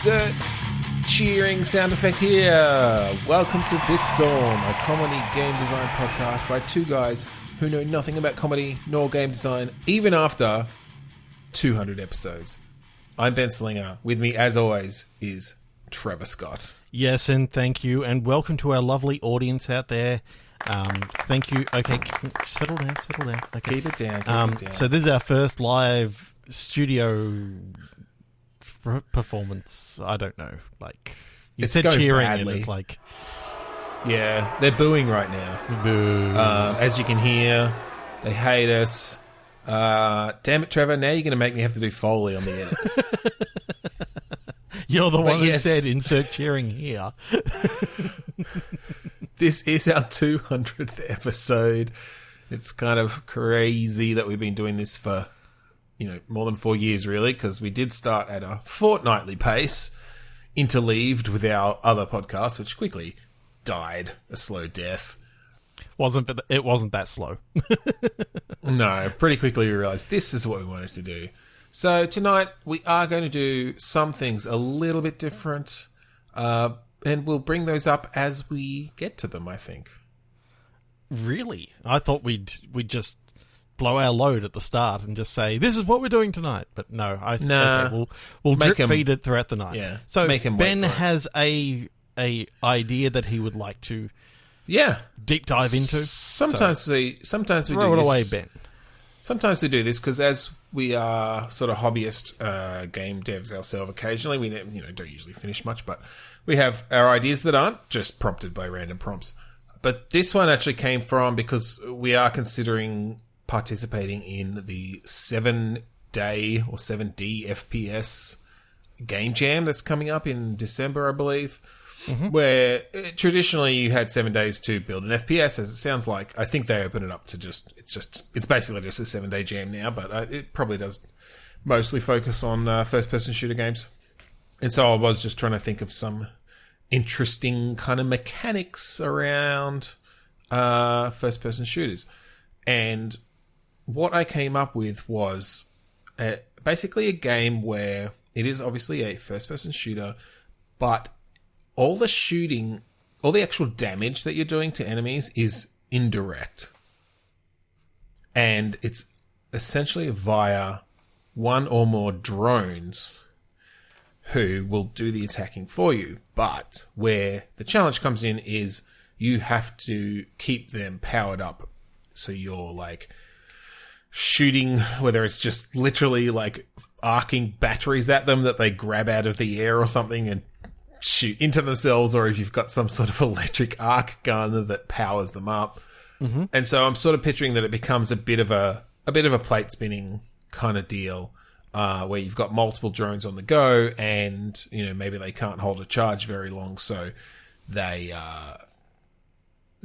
Insert cheering sound effect here. Welcome to Bitstorm, a comedy game design podcast by two guys who know nothing about comedy nor game design, even after 200 episodes. I'm Ben Slinger. With me, as always, is Trevor Scott. Yes, and thank you, and welcome to our lovely audience out there. Thank you. Okay, settle down. Okay. Keep it down. So this is our first live studio performance. I don't know. Like, you said cheering, badly. And it's like... Yeah, they're booing right now. Boo. As you can hear, they hate us. Damn it, Trevor, now you're going to make me have to do Foley on the edit. You're the one who said insert cheering here. This is our 200th episode. It's kind of crazy that we've been doing this for, more than 4 years, really, because we did start at a fortnightly pace, interleaved with our other podcast, which quickly died a slow death. It wasn't that slow. No, pretty quickly we realised this is what we wanted to do. So tonight we are going to do some things a little bit different, and we'll bring those up as we get to them, I think. Really? I thought we'd just blow our load at the start and just say, this is what we're doing tonight. But no, okay, we'll drip feed it throughout the night. Yeah, so Ben has a idea that he would like to deep dive into. Sometimes we throw it away, Ben. Sometimes we do this because as we are sort of hobbyist game devs ourselves occasionally, we don't usually finish much, but we have our ideas that aren't just prompted by random prompts. But this one actually came from because we are considering participating in the 7-day or 7D FPS game jam that's coming up in December, I believe. Mm-hmm. Where traditionally you had 7 days to build an FPS, as it sounds like. I think they open it up to it's basically just a 7-day jam now, but it probably does mostly focus on first-person shooter games. And so I was just trying to think of some interesting kind of mechanics around first-person shooters. And what I came up with was basically a game where it is obviously a first-person shooter, but all the shooting, all the actual damage that you're doing to enemies is indirect. And it's essentially via one or more drones who will do the attacking for you. But where the challenge comes in is you have to keep them powered up. So you're like shooting, whether it's just literally like arcing batteries at them that they grab out of the air or something and shoot into themselves, or if you've got some sort of electric arc gun that powers them up. Mm-hmm. And so I'm sort of picturing that it becomes a bit of a plate spinning kind of deal, where you've got multiple drones on the go, and maybe they can't hold a charge very long, so they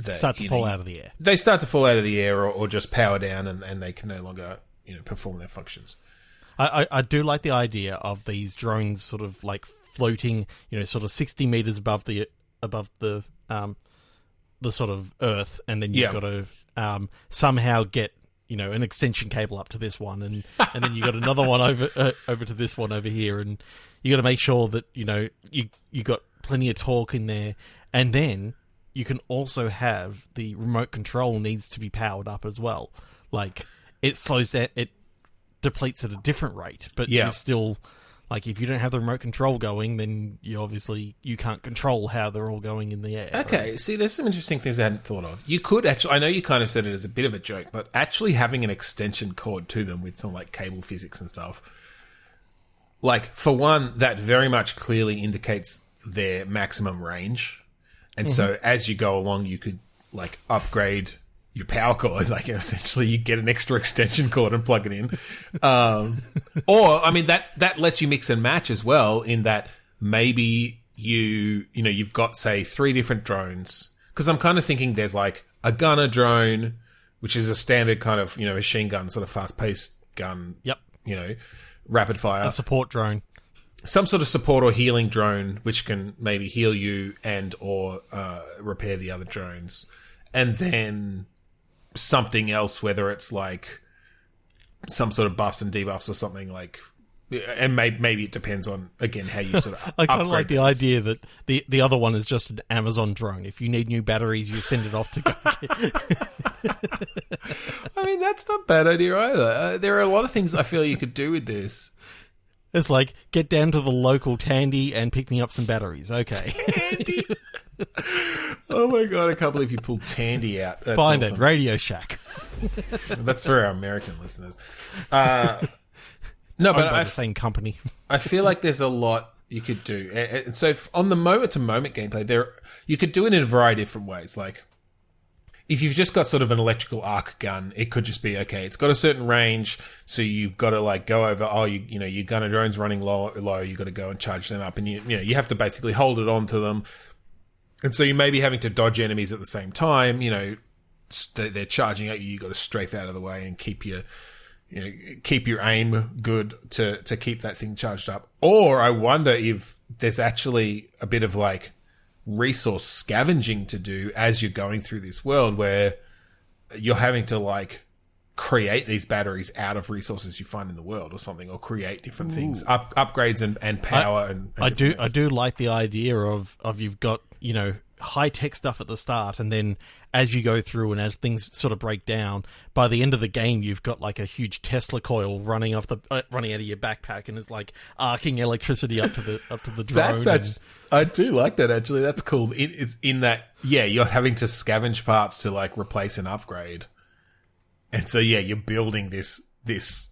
start to fall out of the air. They start to fall out of the air, or just power down, and they can no longer perform their functions. I do like the idea of these drones sort of like floating, sort of 60 meters above the sort of earth, and then you've got to somehow get an extension cable up to this one, and then you got another one over to this one over here, and you got to make sure that you got plenty of torque in there, and then you can also have the remote control needs to be powered up as well. Like, it slows down, it depletes at a different rate, but you still. Like, if you don't have the remote control going, then you can't control how they're all going in the air. Okay, right? See, there's some interesting things I hadn't thought of. You could actually, I know you kind of said it as a bit of a joke, but actually having an extension cord to them with some, like, cable physics and stuff, like, for one, that very much clearly indicates their maximum range. And so as you go along, you could, like, upgrade your power cord, like essentially you get an extra extension cord and plug it in. Or, I mean, that lets you mix and match as well, in that maybe you've got, say, 3 different drones. Because I'm kind of thinking there's like a gunner drone, which is a standard kind of, machine gun, sort of fast-paced gun. Yep. Rapid fire. A support drone. Some sort of support or healing drone, which can maybe heal you and or repair the other drones. And then something else, whether it's like some sort of buffs and debuffs or something, like and maybe it depends on, again, how you sort of I kind of like the idea that the other one is just an Amazon drone. If you need new batteries, you send it off to go I mean, that's not a bad idea either. There are a lot of things I feel you could do with this. It's like, get down to the local Tandy and pick me up some batteries. Okay. Tandy! Oh my god, I can't believe you pulled Tandy out. That's Find awesome. it, Radio Shack. That's for our American listeners. No, but by the same company. I feel like there's a lot you could do. And so on the moment-to-moment gameplay, you could do it in a variety of different ways. Like, if you've just got sort of an electrical arc gun, it could just be, okay, it's got a certain range, so you've got to, like, go over, your gunner drone's running low, you've got to go and charge them up, and you have to basically hold it on to them. And so you may be having to dodge enemies at the same time, they're charging at you, you've got to strafe out of the way and keep your aim good to keep that thing charged up. Or I wonder if there's actually a bit of like resource scavenging to do as you're going through this world, where you're having to like create these batteries out of resources you find in the world or something, or create different things, upgrades and power. I do like the idea of you've got, high tech stuff at the start, and then as you go through and as things sort of break down, by the end of the game, you've got like a huge Tesla coil running out of your backpack, and it's like arcing electricity up to the drone. I do like that, actually. That's cool. It's in that, you're having to scavenge parts to like replace an upgrade, and so you're building this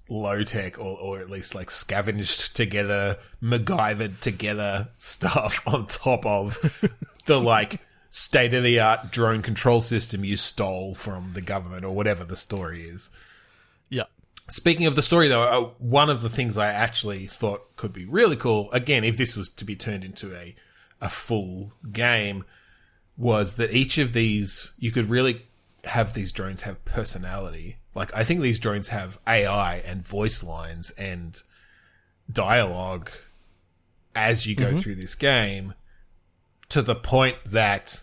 low tech or at least like scavenged together, MacGyvered together stuff on top of the like state of the art drone control system you stole from the government or whatever the story is. Yeah. Speaking of the story, though, one of the things I actually thought could be really cool, again, if this was to be turned into a full game, was that each of these, you could really have these drones have personality. Like, I think these drones have AI and voice lines and dialogue as you go through this game, to the point that,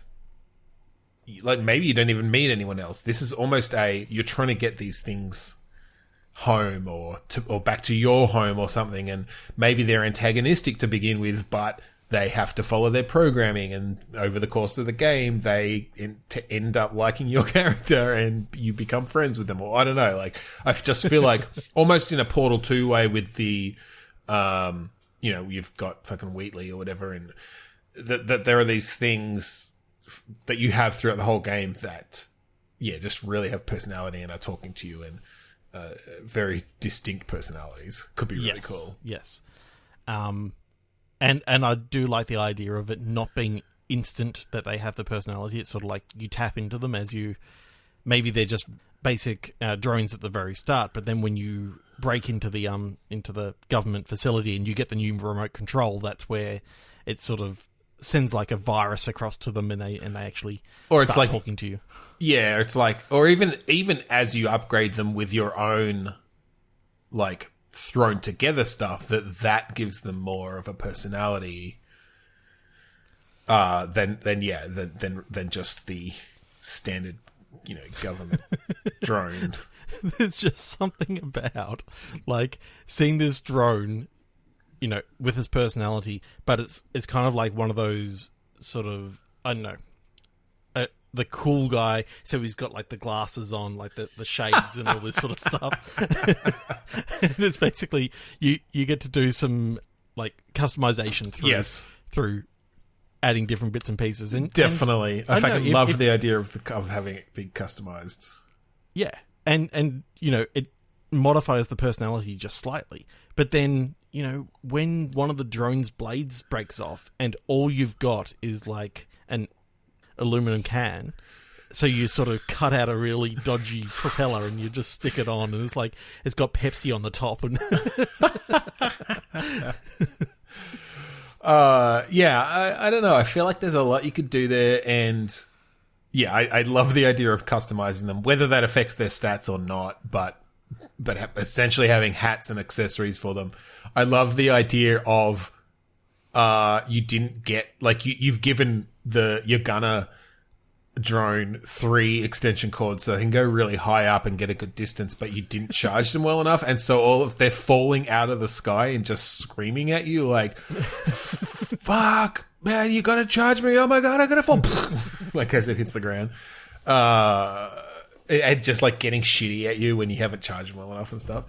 like, maybe you don't even meet anyone else. This is almost you're trying to get these things home or back to your home or something, and maybe they're antagonistic to begin with, but they have to follow their programming, and over the course of the game, they end up liking your character and you become friends with them. Or I don't know, like, I just feel like almost in a Portal 2 way with the, you've got fucking Wheatley or whatever, and that there are these things that you have throughout the whole game that, just really have personality and are talking to you, and very distinct personalities. Could be really cool. Yes. And I do like the idea of it not being instant that they have the personality. It's sort of like you tap into them as you... Maybe they're just basic drones at the very start, but then when you break into the government facility and you get the new remote control, that's where it sort of sends like a virus across to them, and they actually start like talking to you. Yeah, it's like, or even as you upgrade them with your own like thrown together stuff, that gives them more of a personality than just the standard government drone. There's just something about like seeing this drone with his personality, but it's kind of like one of those sort of, I don't know, the cool guy, so he's got like the glasses on, like the shades and all this sort of stuff. And it's basically you get to do some like customization through adding different bits and pieces. And definitely, I fucking love the idea of having it be customized. Yeah, and it modifies the personality just slightly, but then when one of the drone's blades breaks off and all you've got is like an aluminum can, so you sort of cut out a really dodgy propeller and you just stick it on, and it's like it's got Pepsi on the top. And I don't know, I feel like there's a lot you could do there, and I love the idea of customizing them, whether that affects their stats or not, but essentially having hats and accessories for them. I love the idea of you didn't get, like, you've given your gunner drone 3 extension cords so they can go really high up and get a good distance, but you didn't charge them well enough, and so they're falling out of the sky and just screaming at you like, fuck, man, you gotta charge me, oh my god, I gotta fall. Like as it hits the ground. And just like getting shitty at you when you haven't charged them well enough and stuff.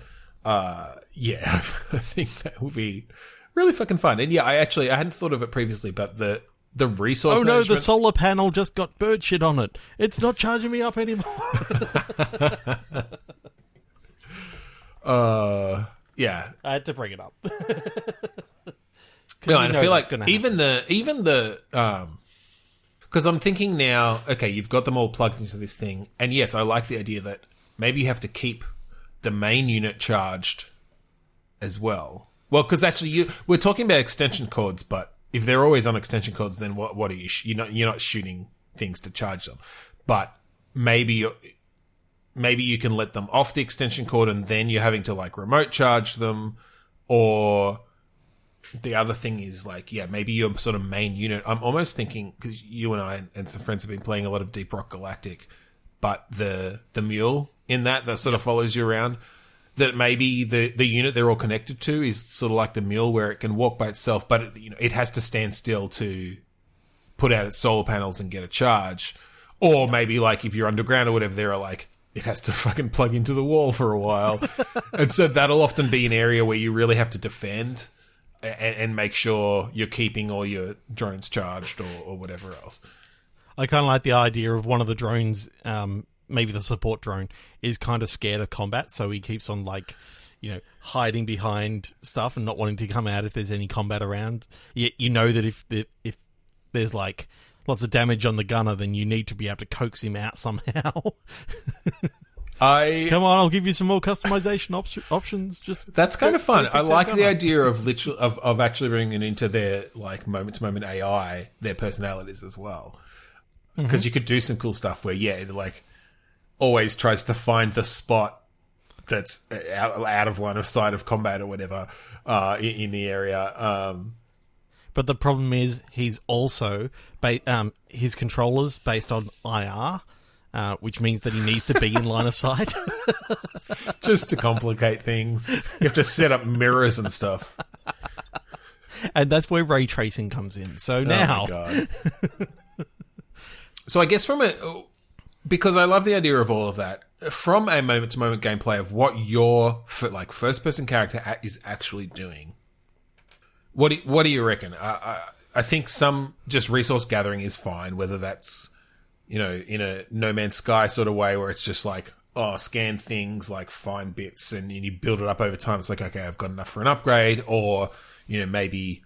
Yeah, I think that would be really fucking fun. And yeah, I hadn't thought of it previously, but the resource management... the solar panel just got bird shit on it. It's not charging me up anymore. Yeah. I had to bring it up. No, and I feel like even the because I'm thinking now, okay, you've got them all plugged into this thing, and yes, I like the idea that maybe you have to keep the main unit charged as well. Well, because actually we're talking about extension cords, but if they're always on extension cords, then what are you? You're not shooting things to charge them. But maybe you can let them off the extension cord, and then you're having to like remote charge them. Or the other thing is like, yeah, maybe your sort of main unit. I'm almost thinking, because you and I and some friends have been playing a lot of Deep Rock Galactic, but the mule in that sort of follows you around. That maybe the unit they're all connected to is sort of like the mule, where it can walk by itself, but it has to stand still to put out its solar panels and get a charge. Or maybe like if you're underground or whatever, there are like, it has to fucking plug into the wall for a while. And so that'll often be an area where you really have to defend and make sure you're keeping all your drones charged or whatever else. I kind of like the idea of one of the drones, maybe the support drone, is kind of scared of combat, so he keeps on like, hiding behind stuff and not wanting to come out if there's any combat around. Yet you know that if there's like lots of damage on the gunner, then you need to be able to coax him out somehow. Come on, I'll give you some more customization options. That's kind of fun. I like the idea of actually bringing into their like moment to moment AI their personalities as well, because you could do some cool stuff where it like always tries to find the spot that's out of line of sight of combat or whatever in the area. But the problem is he's also his controller's based on IR, which means that he needs to be in line of sight. Just to complicate things, you have to set up mirrors and stuff. And that's where ray tracing comes in. So now, oh my God. So I guess because I love the idea of all of that, from a moment-to-moment gameplay of what your first-person character is actually doing, what do you reckon? I think some just resource gathering is fine, whether that's in a No Man's Sky sort of way where it's just like, scan things, like find bits, and you build it up over time. It's like, okay, I've got enough for an upgrade, or maybe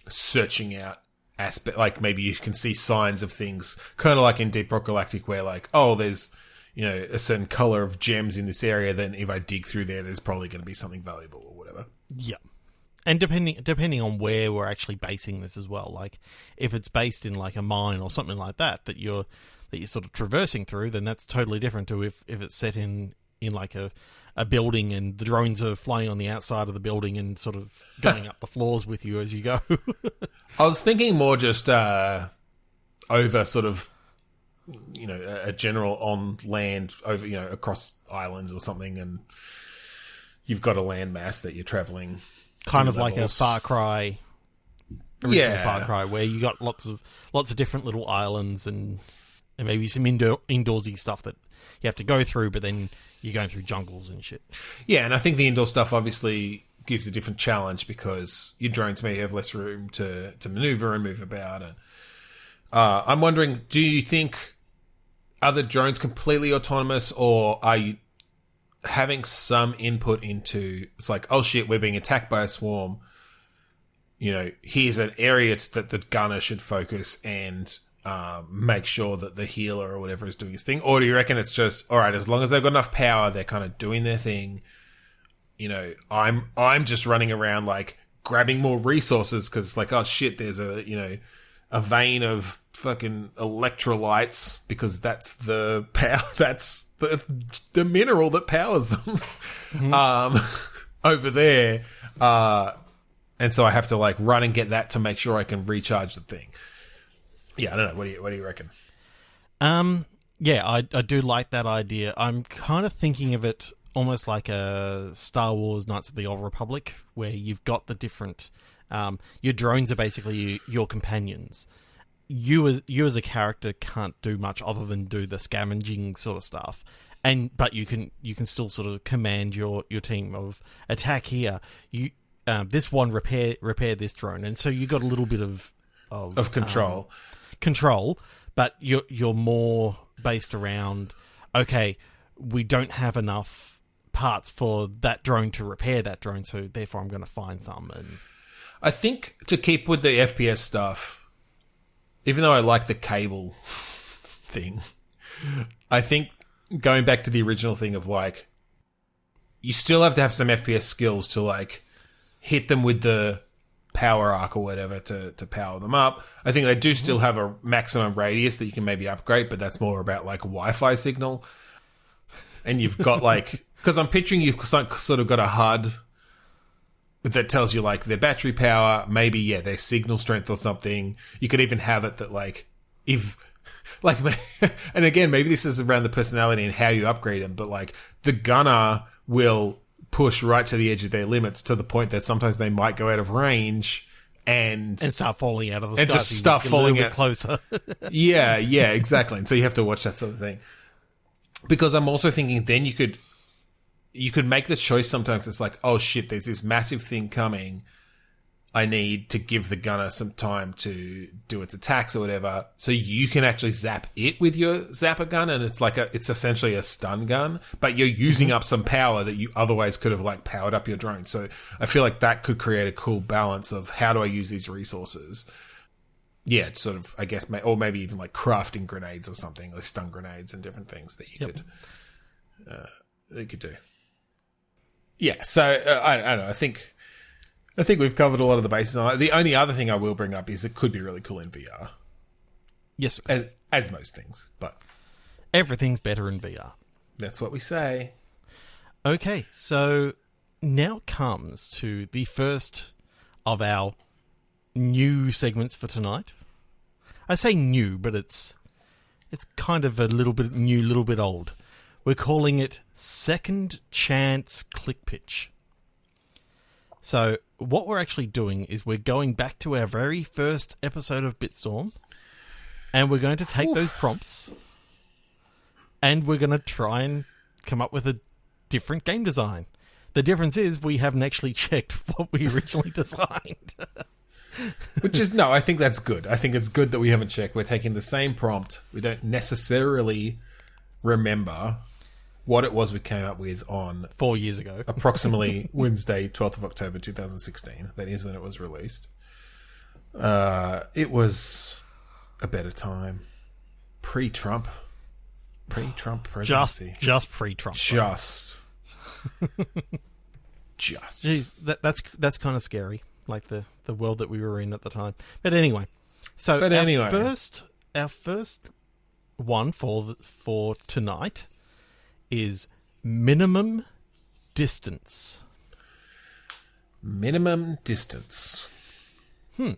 searching out aspect, like maybe you can see signs of things, kind of like in Deep Rock Galactic, where like, there's a certain color of gems in this area, then if I dig through there's probably going to be something valuable or whatever. Yeah. And depending on where we're actually basing this as well, like if it's based in like a mine or something like that you're sort of traversing through, then that's totally different to if it's set in like a building and the drones are flying on the outside of the building and sort of going up the floors with you as you go. I was thinking more just over sort of a general on land over across islands or something, and you've got a landmass that you're traveling. Kind of like a Far Cry, Far Cry, where you got lots of different little islands and maybe some indoorsy stuff that you have to go through, but then you're going through jungles and shit. Yeah, and I think the indoor stuff obviously gives a different challenge because your drones may have less room to maneuver and move about. And I'm wondering, do you think are the drones completely autonomous, or are you having some input into, it's like, oh shit, we're being attacked by a swarm, here's an area that the gunner should focus and make sure that the healer or whatever is doing his thing? Or do you reckon it's just, all right, as long as they've got enough power, they're kind of doing their thing, I'm just running around like grabbing more resources because it's like, oh shit, there's a vein of fucking electrolytes because that's the power, that's the mineral that powers them over there, and so I have to like run and get that to make sure I can recharge the thing. Yeah, I don't know. What do you reckon? Yeah, I do like that idea. I'm kind of thinking of it almost like a Star Wars Knights of the Old Republic, where you've got the different... your drones are basically your companions. You as a character can't do much other than do the scavenging sort of stuff, but you can still sort of command your team of attack here. This one repair this drone, and so you got a little bit of control, but you're more based around, okay, we don't have enough parts for that drone to repair that drone, so therefore I'm going to find some. And I think to keep with the FPS stuff, even though I like the cable thing, I think going back to the original thing of like, you still have to have some FPS skills to like hit them with the power arc or whatever to power them up. I think they do still have a maximum radius that you can maybe upgrade, but that's more about like Wi-Fi signal. And you've got like, because I'm picturing you've sort of got a HUD that tells you like their battery power, maybe their signal strength or something. You could even have it that like if like, and again maybe this is around the personality and how you upgrade them, but like the gunner will push right to the edge of their limits to the point that sometimes they might go out of range and start falling out of the sky. And just start falling out closer. yeah, exactly. And so you have to watch that sort of thing. Because I'm also thinking then you could make this choice sometimes. It's like, oh shit, there's this massive thing coming. I need to give the gunner some time to do its attacks or whatever. So you can actually zap it with your zapper gun, and it's essentially a stun gun, but you're using up some power that you otherwise could have like powered up your drone. So I feel like that could create a cool balance of how do I use these resources. Yeah, sort of, I guess, or maybe even like crafting grenades or something, like stun grenades and different things that you could do. Yeah, so I don't know. I think we've covered a lot of the bases on it. The only other thing I will bring up is it could be really cool in VR. Yes, as most things, but everything's better in VR. That's what we say. Okay, so now comes to the first of our new segments for tonight. I say new, but it's kind of a little bit new, little bit old. We're calling it Second Chance Click Pitch. So what we're actually doing is we're going back to our very first episode of Bitstorm, and we're going to take those prompts, and we're going to try and come up with a different game design. The difference is we haven't actually checked what we originally designed. Which is, no, I think that's good. I think it's good that we haven't checked. We're taking the same prompt. We don't necessarily remember what it was we came up with on 4 years ago. Approximately Wednesday, 12th of October, 2016. That is when it was released. It was a better time. Pre-Trump presidency. Just pre-Trump. Just. Jeez, that's kind of scary. Like the world that we were in at the time. But anyway. Our first one for tonight is minimum distance. Minimum distance. Okay.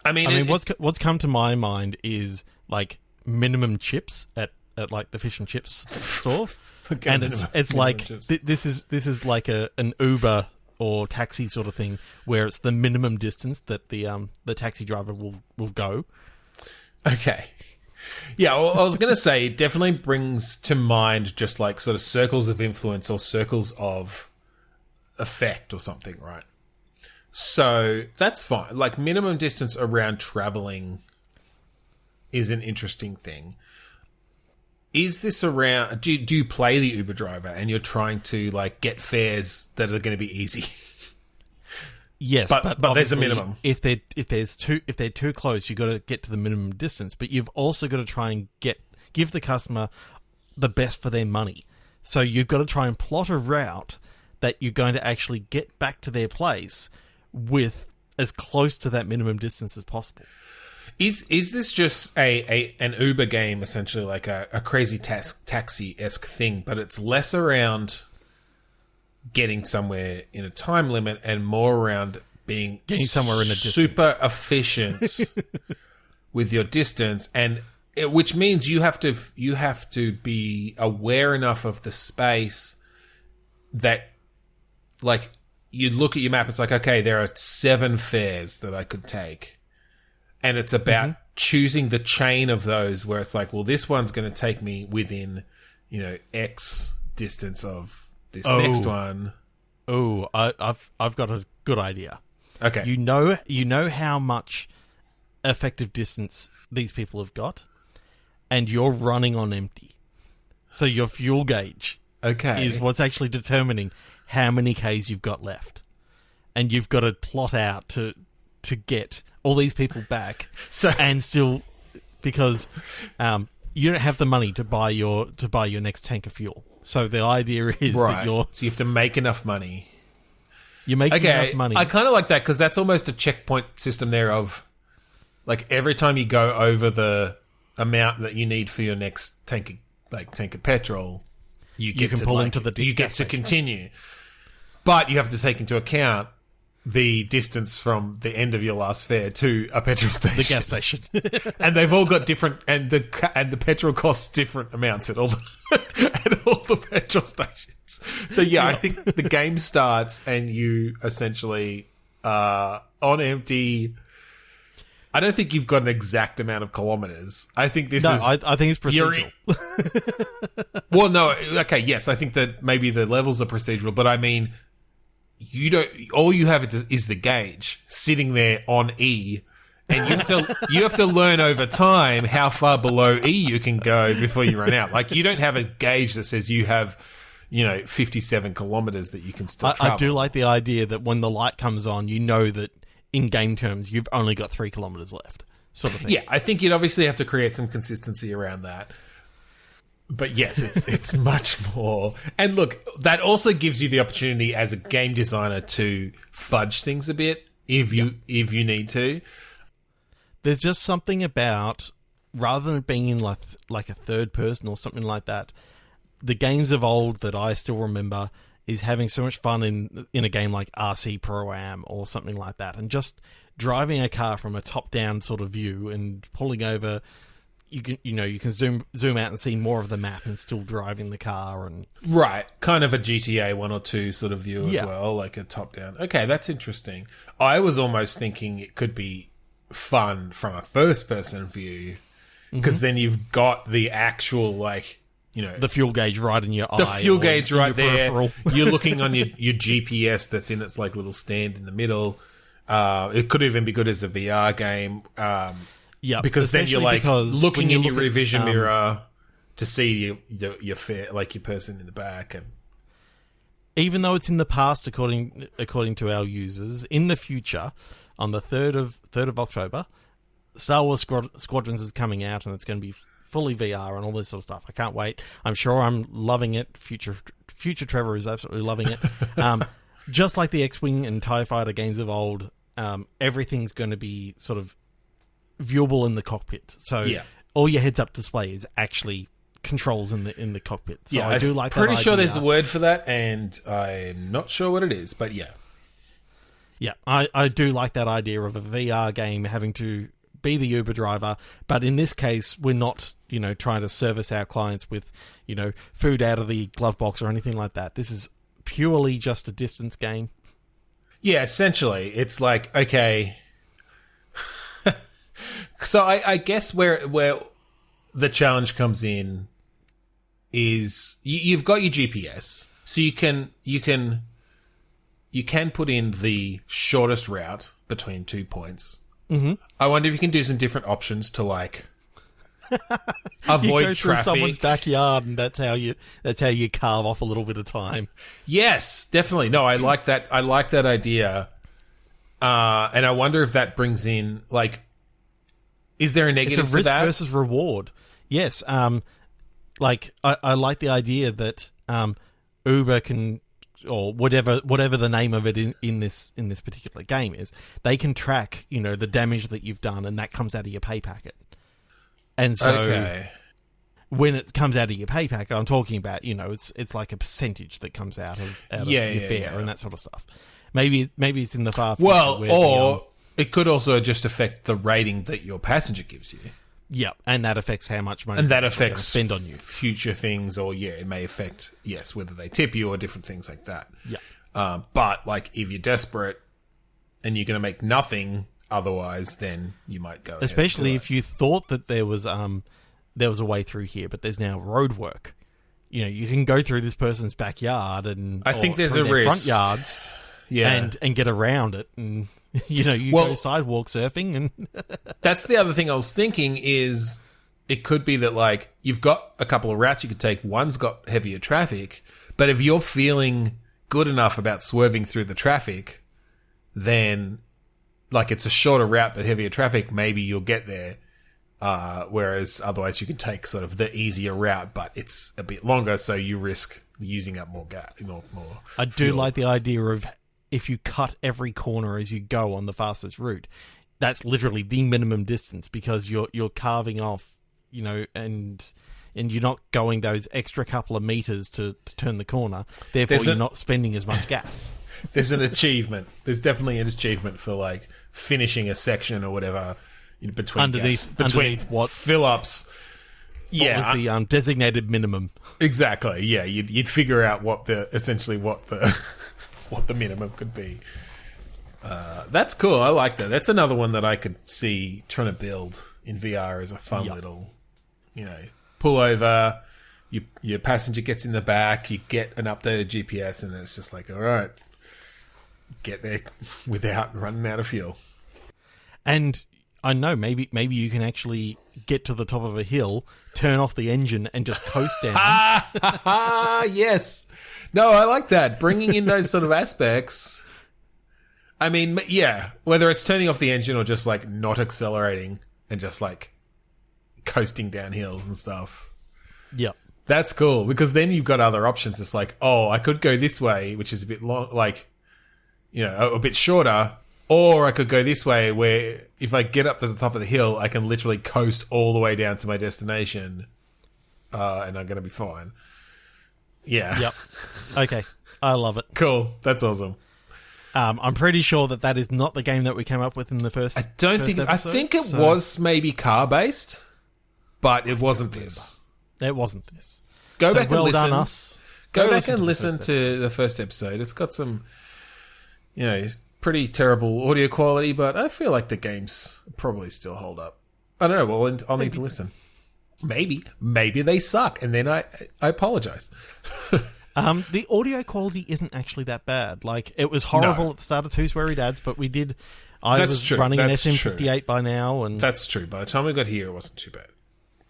I mean, what's come to my mind is like minimum chips at like the fish and chips store, and it's like this is like an Uber or taxi sort of thing, where it's the minimum distance that the taxi driver will go. Okay. Yeah, well, I was going to say, it definitely brings to mind just like sort of circles of influence or circles of effect or something, right? So that's fine. Like minimum distance around traveling is an interesting thing. Is this around... Do you play the Uber driver and you're trying to like get fares that are going to be easy? Yes, but there's a minimum. If they're too close, you've got to get to the minimum distance. But you've also got to try and give the customer the best for their money. So you've got to try and plot a route that you're going to actually get back to their place with as close to that minimum distance as possible. Is this just an Uber game, essentially, like a crazy taxi-esque thing, but it's less around getting somewhere in a time limit and more around being getting somewhere in a distance. Super efficient with your distance, and which means you have to be aware enough of the space that, like, you look at your map, it's like, okay, there are 7 fares that I could take, and it's about choosing the chain of those where it's like, well, this one's going to take me within, X distance of this next one. Oh, I've got a good idea. Okay. You know how much effective distance these people have got, and you're running on empty. So your fuel gauge is what's actually determining how many Ks you've got left. And you've got to plot out to get all these people back, and still, because you don't have the money to buy your next tank of fuel. So the idea is that so you have to make enough money. You make enough money. I kind of like that, because that's almost a checkpoint system there of, like, every time you go over the amount that you need for your next tank of petrol, you can pull into the you get to continue. But you have to take into account the distance from the end of your last fare to a petrol station, the gas station, and they've all got different, and the petrol costs different amounts at all the petrol stations. So I think the game starts and you essentially on empty. I don't think you've got an exact amount of kilometers. I think this is. I think it's procedural. Well, no, okay, yes, I think that maybe the levels are procedural, but I mean, you don't. All you have is the gauge sitting there on E, and you have to learn over time how far below E you can go before you run out. Like, you don't have a gauge that says you have, 57 kilometers that you can still travel. I do like the idea that when the light comes on, you know that in game terms you've only got 3 kilometers left, sort of thing. Yeah, I think you'd obviously have to create some consistency around that. But yes, it's much more. And look, that also gives you the opportunity as a game designer to fudge things a bit if you need to. There's just something about, rather than being in like a third person or something like that, the games of old that I still remember is having so much fun in a game like RC Pro-Am or something like that, and just driving a car from a top-down sort of view and pulling over. You can zoom out and see more of the map and still driving the car, and kind of a GTA 1 or 2 sort of view as well, like a top-down. Okay, that's interesting. I was almost thinking it could be fun from a first-person view, because then you've got the actual, the fuel gauge right in your eye. The fuel gauge right there. Peripheral. You're looking on your GPS that's in its little stand in the middle. It could even be good as a VR game. Yeah, because then you're looking in your revision mirror to see your person in the back, and even though it's in the past, according to our users, in the future, on the 3rd of October, Star Wars Squadrons is coming out, and it's going to be fully VR and all this sort of stuff. I can't wait. I'm sure I'm loving it. Future Trevor is absolutely loving it. Just like the X-Wing and TIE Fighter games of old, everything's going to be sort of viewable in the cockpit. So all your heads-up display is actually controls in the cockpit. So I do like that idea. Pretty sure there's a word for that, and I'm not sure what it is, but yeah. Yeah, I do like that idea of a VR game having to be the Uber driver, but in this case, we're not, trying to service our clients with, food out of the glove box or anything like that. This is purely just a distance game. Yeah, essentially. It's like, okay. So I guess where the challenge comes in is you've got your GPS, so you can put in the shortest route between 2 points. Mm-hmm. I wonder if you can do some different options to avoid you go traffic. Through someone's backyard, and that's how you carve off a little bit of time. Yes, definitely. No, I like that. I like that idea, and I wonder if that brings in is there a negative it's a risk for that? Versus reward? Yes. I like the idea that Uber can, or whatever the name of it in this particular game is, they can track the damage that you've done, and that comes out of your pay packet. And so, when it comes out of your pay pack, I'm talking about, it's like a percentage that comes out of your fare and that sort of stuff. Maybe it's in the far future. Well, or it could also just affect the rating that your passenger gives you. Yeah, and that affects how much money and that affects spend on you. Future things, or it may affect whether they tip you or different things like that. Yeah, but like if you're desperate and you're going to make nothing otherwise, then you might go. Especially if you thought that there was a way through here, but there's now road work. You can go through this person's backyard and I think there's a risk. Front yards, and get around it and. Go sidewalk surfing, and that's the other thing I was thinking is it could be that like you've got a couple of routes you could take. One's got heavier traffic, but if you're feeling good enough about swerving through the traffic, then like it's a shorter route but heavier traffic. Maybe you'll get there. Whereas otherwise you can take sort of the easier route, but it's a bit longer, so you risk using up more gas. More. I do like the idea of. If you cut every corner as you go on the fastest route, that's literally the minimum distance because you're carving off, and you're not going those extra couple of meters to turn the corner. Therefore, you're not spending as much gas. There's an achievement. There's definitely an achievement for like finishing a section or whatever between what fill-ups. What was the designated minimum? Exactly. Yeah, you'd figure out what the minimum could be. That's cool. I like that. That's another one that I could see trying to build in VR as a fun little, pull over, your passenger gets in the back, you get an updated GPS, and then it's just like, all right, get there without running out of fuel. And I know, maybe you can actually get to the top of a hill, turn off the engine, and just coast down. Yes. No, I like that. Bringing in those sort of aspects. I mean, yeah, whether it's turning off the engine or just like not accelerating and just like coasting down hills and stuff. Yep. That's cool because then you've got other options. It's like, oh, I could go this way, which is a bit long, like, a bit shorter, or I could go this way where if I get up to the top of the hill, I can literally coast all the way down to my destination and I'm going to be fine. Yeah. Yep. Okay. I love it. Cool. That's awesome. I'm pretty sure that is not the game that we came up with in the first. I think it was maybe car based, but it wasn't this. It wasn't this. Go back and listen. Done us. Go back and listen to the first episode. It's got some, pretty terrible audio quality, but I feel like the games probably still hold up. I don't know. Well, I'll need to listen. Maybe they suck, and then I apologize. The audio quality isn't actually that bad. Like, it was horrible at the start of Two Sweary Dads, but I was running an SM58 by now, and that's true. By the time we got here, it wasn't too bad.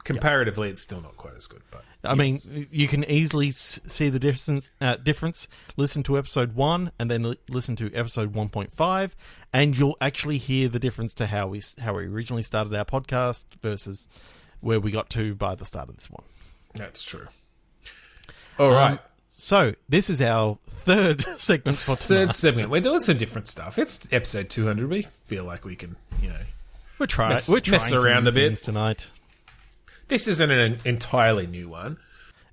Comparatively, it's still not quite as good, but I mean, you can easily see the difference. Listen to episode 1 and then listen to episode 1.5, and you'll actually hear the difference to how we originally started our podcast versus where we got to by the start of this one. That's true. All right. So, this is our third segment for tonight. Third segment. We're doing some different stuff. It's episode 200. We feel like we can, we're trying mess around a bit tonight. This isn't an entirely new one.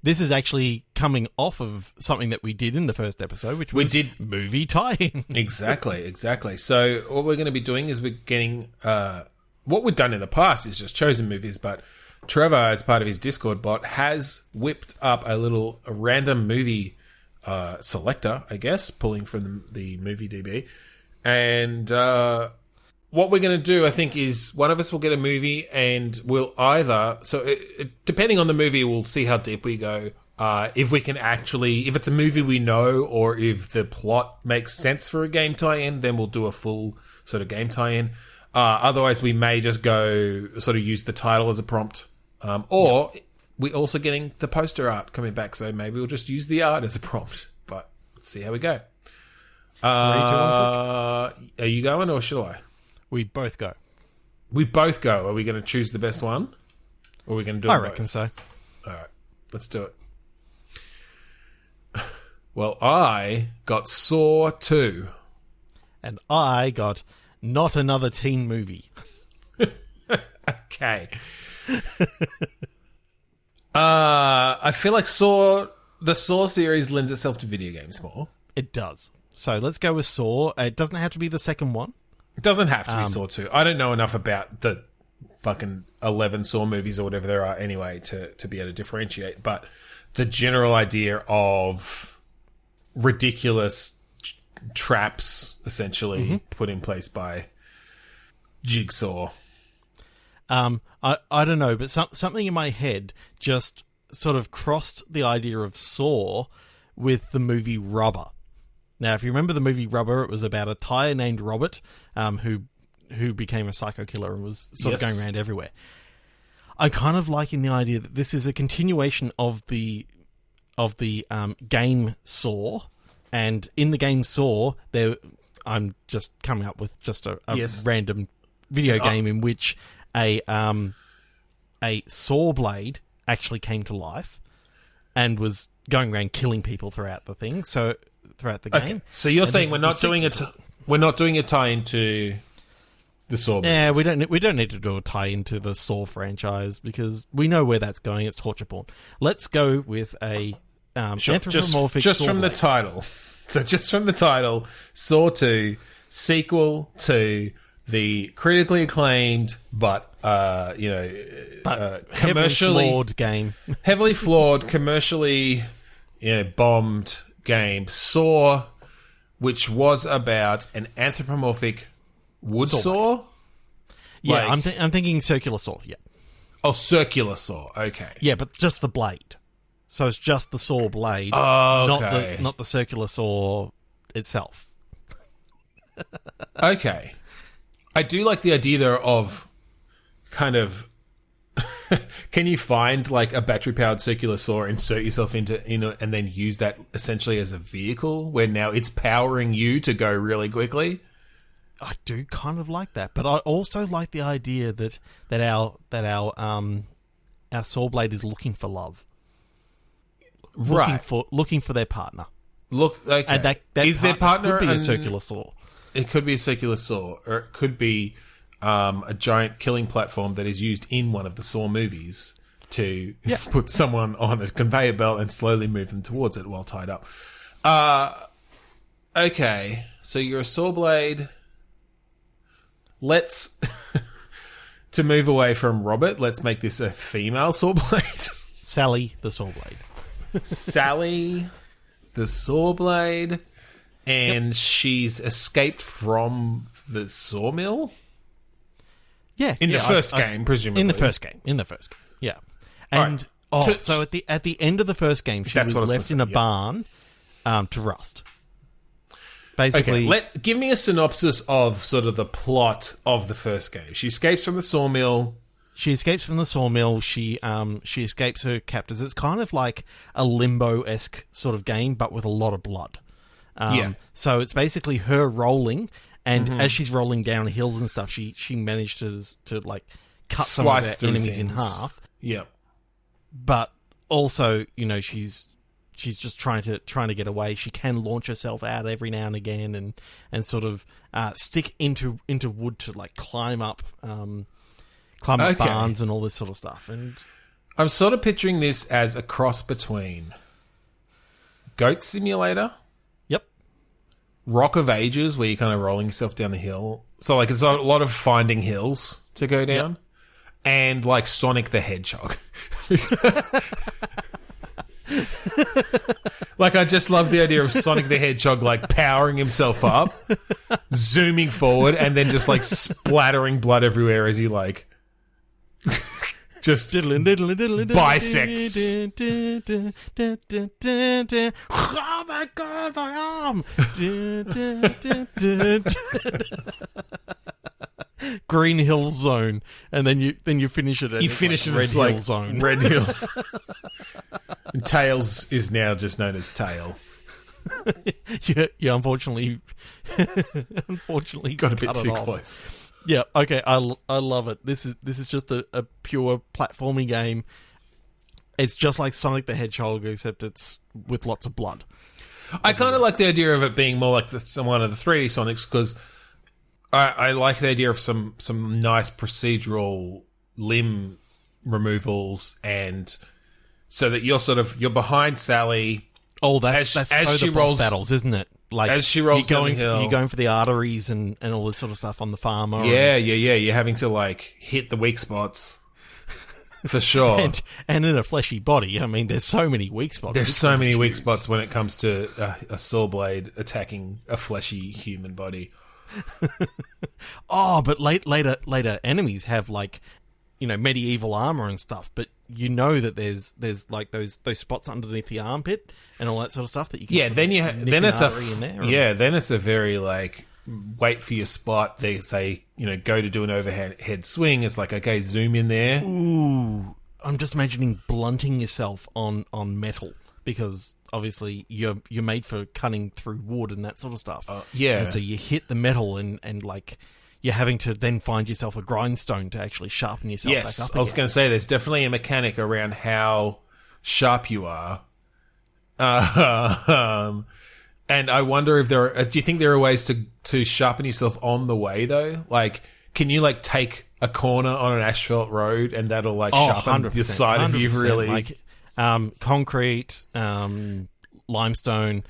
This is actually coming off of something that we did in the first episode, which was movie tie-in. Exactly. So, what we're going to be doing is we're getting... what we've done in the past is just chosen movies, but Trevor, as part of his Discord bot, has whipped up a random movie selector, I guess, pulling from the movie DB. And what we're going to do, I think, is one of us will get a movie and we'll either... So, depending on the movie, we'll see how deep we go. If we can actually... If it's a movie we know or if the plot makes sense for a game tie-in, then we'll do a full sort of game tie-in. Otherwise, we may just go sort of use the title as a prompt. Or we're also getting the poster art coming back, so maybe we'll just use the art as a prompt. But let's see how we go. Are you going or should I? We both go. We both go. Are we going to choose the best one? Or are we going to do it both? I reckon so. All right. Let's do it. Well, I got Saw 2. And I got Not Another Teen Movie. Okay. I feel like the Saw series lends itself to video games more. It does. So let's go with Saw. It doesn't have to be the second one. It doesn't have to be Saw 2. I don't know enough about the fucking 11 Saw movies or whatever there are anyway to be able to differentiate. But the general idea of ridiculous traps, essentially, put in place by Jigsaw. I don't know, but something in my head just sort of crossed the idea of Saw with the movie Rubber. Now, if you remember the movie Rubber, it was about a tire named Robert who became a psycho killer and was sort of going around everywhere. I kind of like in the idea that this is a continuation of the game Saw, and in the game Saw, I'm just coming up with just a random video game in which a saw blade actually came to life and was going around killing people throughout the thing. So throughout the game. Okay. So you're saying we're not doing a tie into the Saw movies. Yeah, we don't need to do a tie into the Saw franchise because we know where that's going. It's torture porn. Let's go with a anthropomorphic just saw from blade. the title. So just from the title, Saw 2, sequel to the critically acclaimed but commercially flawed game. heavily flawed, commercially bombed game Saw, which was about an anthropomorphic wood saw. Yeah, I'm thinking circular saw. Yeah. Oh, circular saw. Okay. Yeah, but just the blade. So it's just the saw blade, okay. not the circular saw itself. Okay. I do like the idea there of kind of can you find like a battery powered circular saw, insert yourself into and then use that essentially as a vehicle where now it's powering you to go really quickly? I do kind of like that, but I also like the idea that our saw blade is looking for love. Right. Looking for their partner. Look, okay. And that is their partner could be a circular saw. It could be a circular saw, or it could be a giant killing platform that is used in one of the Saw movies to put someone on a conveyor belt and slowly move them towards it while tied up. Okay, so you're a saw blade. Let's to move away from Robert. Let's make this a female saw blade. Sally, the saw blade. Sally, the saw blade, and she's escaped from the sawmill. Yeah, in the first game, presumably. In the first game, yeah. And so at the end of the first game, she was left in a barn to rust. Basically, okay, give me a synopsis of sort of the plot of the first game. She escapes from the sawmill. She escapes her captors. It's kind of like a Limbo-esque sort of game, but with a lot of blood. So it's basically her rolling, and as she's rolling down hills and stuff, she manages to like cut some of her enemies in half. Yeah, but also, she's just trying to get away. She can launch herself out every now and again, and sort of stick into wood to like climb up barns and all this sort of stuff. And I'm sort of picturing this as a cross between Goat Simulator, Rock of Ages, where you're kind of rolling yourself down the hill. So like it's a lot of finding hills to go down, and like Sonic the Hedgehog. Like I just love the idea of Sonic the Hedgehog like powering himself up, zooming forward, and then just like splattering blood everywhere as he like just bisects. Oh my god, my arm! Green Hill Zone, and then you finish it. You finish it Red as Hill like Zone. Red Hills. And Tails is now just known as Tail. Yeah. Unfortunately, got a bit too close. Yeah. Okay. I love it. This is just a pure platforming game. It's just like Sonic the Hedgehog, except it's with lots of blood. I kind of like the idea of it being more like one of the 3D Sonics because I like the idea of some nice procedural limb removals and so that you're behind Sally. Oh, that's so the boss battles, isn't it? Like as she rolls down the hill, you're going for the arteries and all this sort of stuff on the farmer. Yeah. You're having to like hit the weak spots for sure. and in a fleshy body, I mean, there's so many weak spots. There's so many weak spots when it comes to a saw blade attacking a fleshy human body. Oh, but later enemies have like, you know, medieval armor and stuff, but you know that there's like those spots underneath the armpit and all that sort of stuff that you can then it's a very like wait for your spot. They you know go to do an overhead swing. It's like, okay, zoom in there. Ooh, I'm just imagining blunting yourself on metal, because obviously you're made for cutting through wood and that sort of stuff. And so you hit the metal and like you're having to then find yourself a grindstone to actually sharpen yourself back up again. I was going to say, there's definitely a mechanic around how sharp you are. And I wonder if do you think there are ways to sharpen yourself on the way though? Like, can you like take a corner on an asphalt road and that'll like sharpen the side of you really? Like concrete, limestone.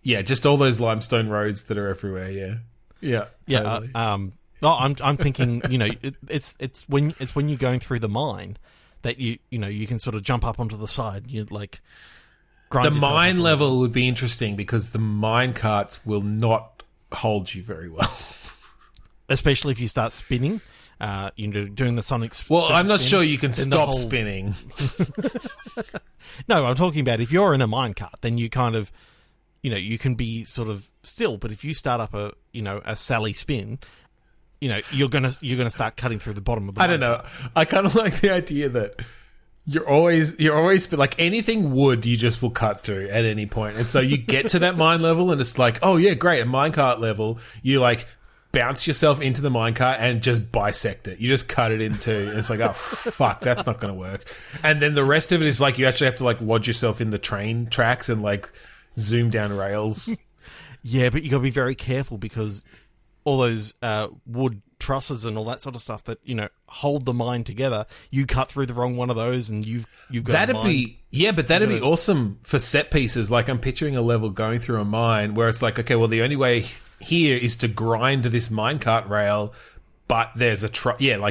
Just all those limestone roads that are everywhere. Yeah. Totally. I'm thinking, you know, it's when you're going through the mine that you can sort of jump up onto the side. You like grind the mine level would be interesting because the mine carts will not hold you very well, especially if you start spinning. Doing the Sonic. Well, I'm not sure you can stop spinning. No, I'm talking about if you're in a minecart, then you kind of, you know, you can be sort of still. But if you start up a Sally spin, you know, you're gonna start cutting through the bottom of the. I don't know. I kind of like the idea that you're always like anything wood, you just will cut through at any point, and so you get to that mine level, and it's like, oh yeah, great, a minecart level. You like bounce yourself into the minecart and just bisect it. You just cut it in two. And it's like, oh, fuck, that's not going to work. And then the rest of it is like you actually have to like lodge yourself in the train tracks and like zoom down rails. Yeah, but you got to be very careful because all those wood trusses and all that sort of stuff that, you know, hold the mine together. You cut through the wrong one of those and you've got that'd be awesome for set pieces. Like I'm picturing a level going through a mine where it's like, okay, well, the only way here is to grind this minecart rail, but there's a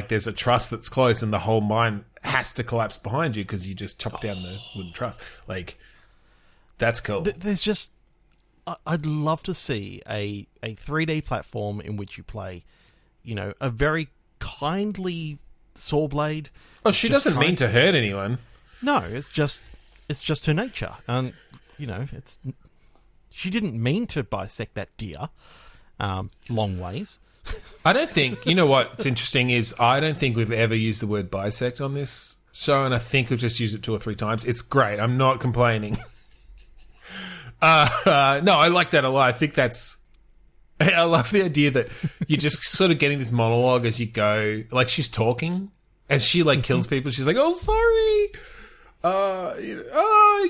there's a truss that's close and the whole mine has to collapse behind you because you just chop down the wooden truss. Like, that's cool. There's just... I'd love to see a 3D platform in which you play, you know, a very kindly saw blade. Oh, she doesn't mean to hurt anyone. No, it's just her nature. And, you know, she didn't mean to bisect that deer long ways. I don't think... You know what's interesting is I don't think we've ever used the word bisect on this show, and I think we've just used it 2 or 3 times. It's great. I'm not complaining. No, I like that a lot. I think I love the idea that you're just sort of getting this monologue as you go. Like, she's talking as she like kills people. She's like, "Oh, sorry.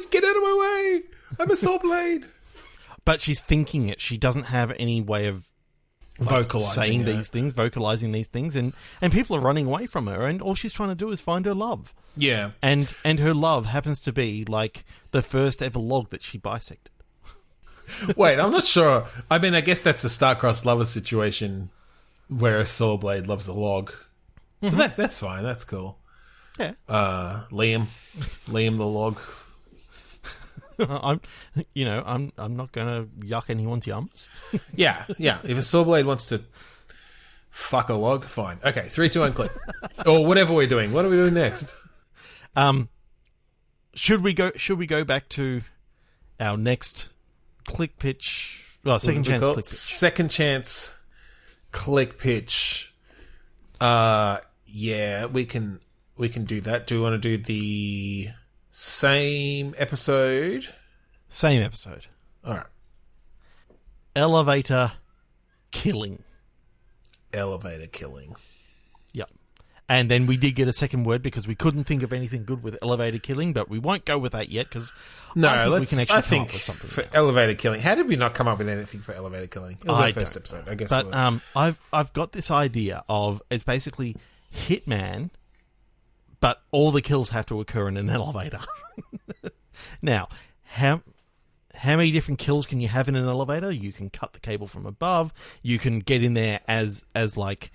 Get out of my way. I'm a saw blade." But she's thinking it. She doesn't have any way of vocalizing these things, and people are running away from her, and all she's trying to do is find her love. Yeah. And her love happens to be like the first ever log that she bisected. Wait, I'm not sure. I mean, I guess that's a star-crossed lover situation where a saw blade loves a log. So that's fine. That's cool. Yeah. Liam the log. I'm not going to yuck anyone's yums. Yeah. If a saw blade wants to fuck a log, fine. Okay, 3, 2, 1, click. Or whatever we're doing. What are we doing next? Should we go back to our next click pitch? Well, second chance click pitch. Second chance click pitch. Yeah, we can do that. Do you want to do the same episode? Same episode. All right. Elevator killing. Yep. And then we did get a second word because we couldn't think of anything good with elevator killing, but we won't go with that yet because we can actually come up with something for elevator killing. How did we not come up with anything for elevator killing? It was our first episode, I guess. But I've got this idea of it's basically Hitman, but all the kills have to occur in an elevator. Now, how many different kills can you have in an elevator? You can cut the cable from above. You can get in there as like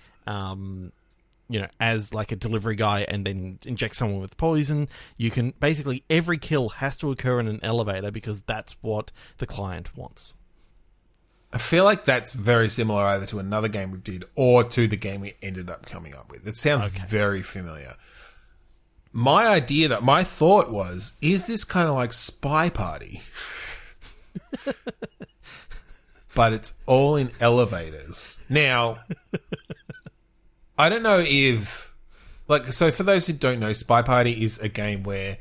as like a delivery guy and then inject someone with poison. You can basically, every kill has to occur in an elevator because that's what the client wants. I feel like that's very similar either to another game we did or to the game we ended up coming up with. It sounds very familiar. My thought was, is this kind of like Spy Party? But it's all in elevators. Now, I don't know if... so for those who don't know, Spy Party is a game where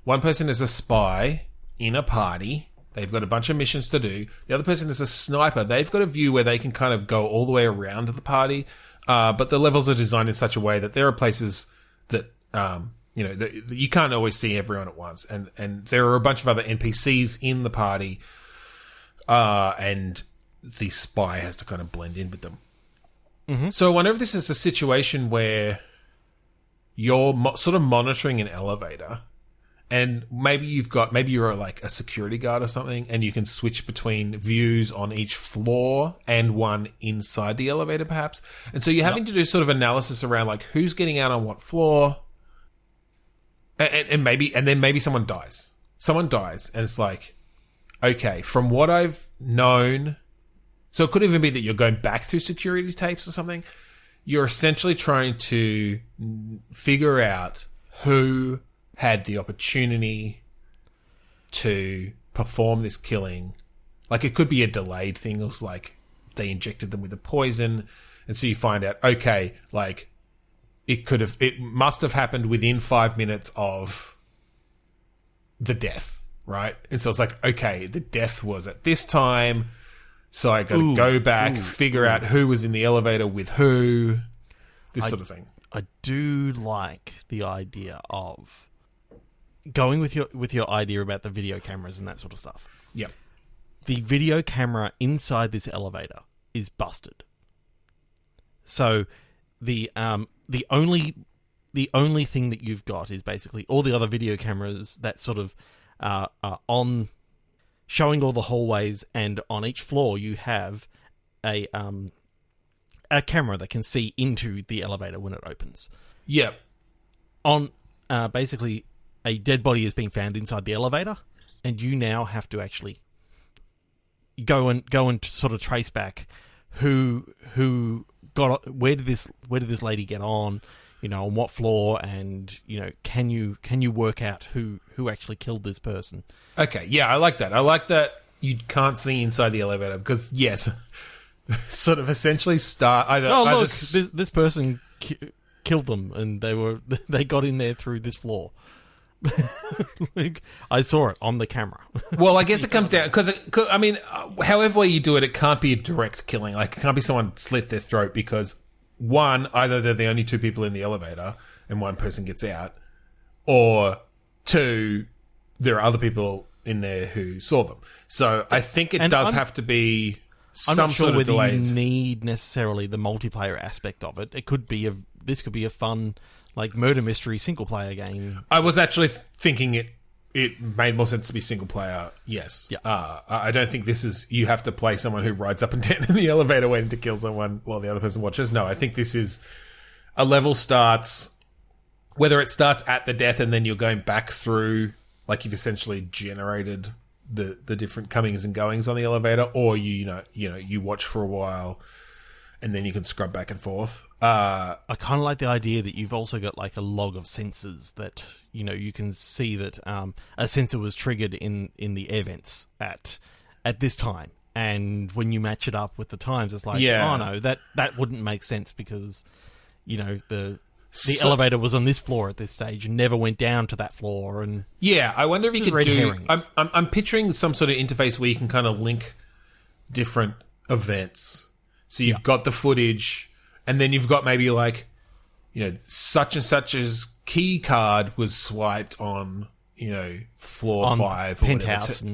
one person is a spy in a party. They've got a bunch of missions to do. The other person is a sniper. They've got a view where they can kind of go all the way around the party. But the levels are designed in such a way that there are places that... that you can't always see everyone at once. And there are a bunch of other NPCs in the party. And the spy has to kind of blend in with them. Mm-hmm. So I wonder if this is a situation where you're sort of monitoring an elevator, and maybe you're like a security guard or something, and you can switch between views on each floor and one inside the elevator, perhaps. And so you're having to do sort of analysis around like who's getting out on what floor, and then maybe someone dies. Someone dies, and it's like, okay, from what I've known. So it could even be that you're going back through security tapes or something. You're essentially trying to figure out who had the opportunity to perform this killing. Like, it could be a delayed thing. It was like they injected them with a poison. And so you find out, okay, like it must have happened within 5 minutes of the death, right? And so it's like, okay, the death was at this time. So I got to go back, figure out who was in the elevator with who, sort of thing. I do like the idea of going with your idea about the video cameras and that sort of stuff. Yep. The video camera inside this elevator is busted. So the only thing that you've got is basically all the other video cameras that sort of are on, showing all the hallways, and on each floor you have a camera that can see into the elevator when it opens. Yep. On basically, a dead body is being found inside the elevator, and you now have to actually go and sort of trace back who got, where did this lady get on, on what floor, and can you work out who actually killed this person? Okay, yeah, I like that. I like that you can't see inside the elevator because, yes, sort of essentially start either. Oh, look, this person killed them, and they got in there through this floor. Like, I saw it on the camera. Well, I guess it comes down because however way you do it, it can't be a direct killing. Like, it can't be someone slit their throat because, one, either they're the only two people in the elevator and one person gets out, or two, there are other people in there who saw them. So I think it does have to be some sort of delay. I'm not sure whether you need necessarily the multiplayer aspect of it. It could be this could be a fun, like, murder mystery single player game. I was actually thinking it made more sense to be single player. Yes. Yeah. I don't think this is you have to play someone who rides up and down in the elevator waiting to kill someone while the other person watches. No, I think this is a level starts, whether it starts at the death and then you're going back through, like you've essentially generated the different comings and goings on the elevator, or you watch for a while and then you can scrub back and forth. I kind of like the idea that you've also got like a log of sensors that you can see that a sensor was triggered in the air vents at this time, and when you match it up with the times, it's like, oh no, that wouldn't make sense because the elevator was on this floor at this stage and never went down to that floor. And I wonder if you could do. I'm picturing some sort of interface where you can kind of link different events. So you've got the footage, and then you've got maybe like, such and such's key card was swiped on, floor 5 or penthouse.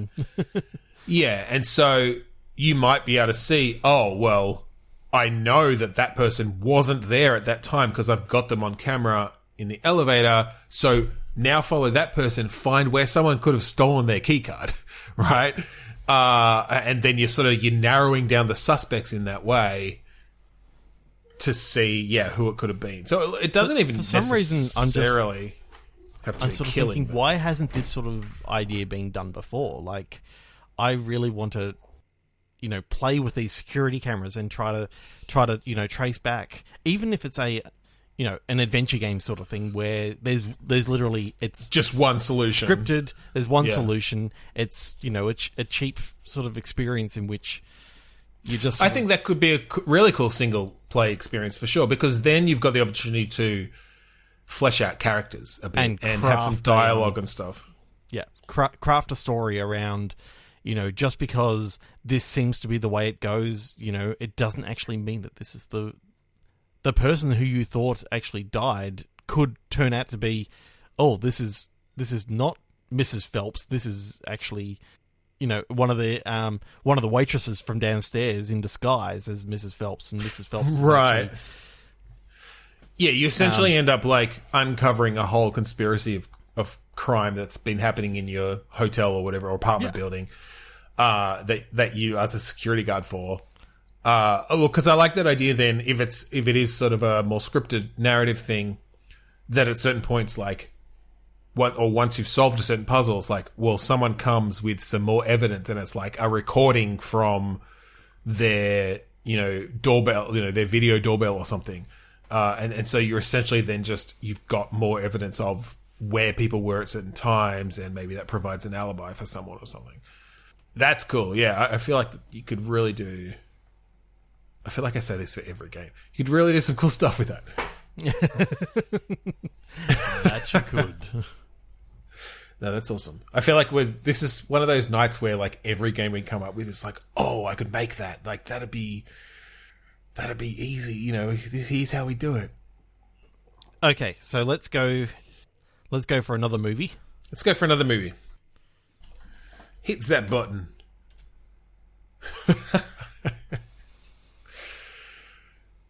Yeah, and so you might be able to see, oh, well, I know that person wasn't there at that time because I've got them on camera in the elevator. So now follow that person, find where someone could have stolen their keycard, right? And then you're narrowing down the suspects in that way to see, who it could have been. So it doesn't even for some reason necessarily have to I'm be sort of killing. thinking, why hasn't this sort of idea been done before? Like, I really want to, play with these security cameras and try to trace back, even if it's an adventure game sort of thing where there's literally it's just one solution scripted. There's one solution. It's a cheap sort of experience in which you just. I think that could be a really cool single play experience for sure, because then you've got the opportunity to flesh out characters a bit and have some dialogue and stuff. Yeah, craft a story around. Just because this seems to be the way it goes, it doesn't actually mean that this is the person who you thought actually died could turn out to be, this is not Mrs. Phelps. This is actually, one of the waitresses from downstairs in disguise as Mrs. Phelps, and Mrs. Phelps is right. Actually, you essentially end up uncovering a whole conspiracy of crime that's been happening in your hotel or whatever, or apartment building, that you are the security guard for. Because I like that idea. Then, if it is sort of a more scripted narrative thing, that at certain points, once you've solved a certain puzzle, it's someone comes with some more evidence, and it's like a recording from their doorbell, their video doorbell or something, and so you're essentially then you've got more evidence of where people were at certain times, and maybe that provides an alibi for someone or something. That's cool. Yeah, I feel like you could really do. I feel like I say this for every game. You could really do some cool stuff with that. That you could. No, that's awesome. I feel like this is one of those nights where every game we come up with is I could make that. That'd be easy. Here's how we do it. Okay, so let's go for another movie. Let's go for another movie. Hit that button.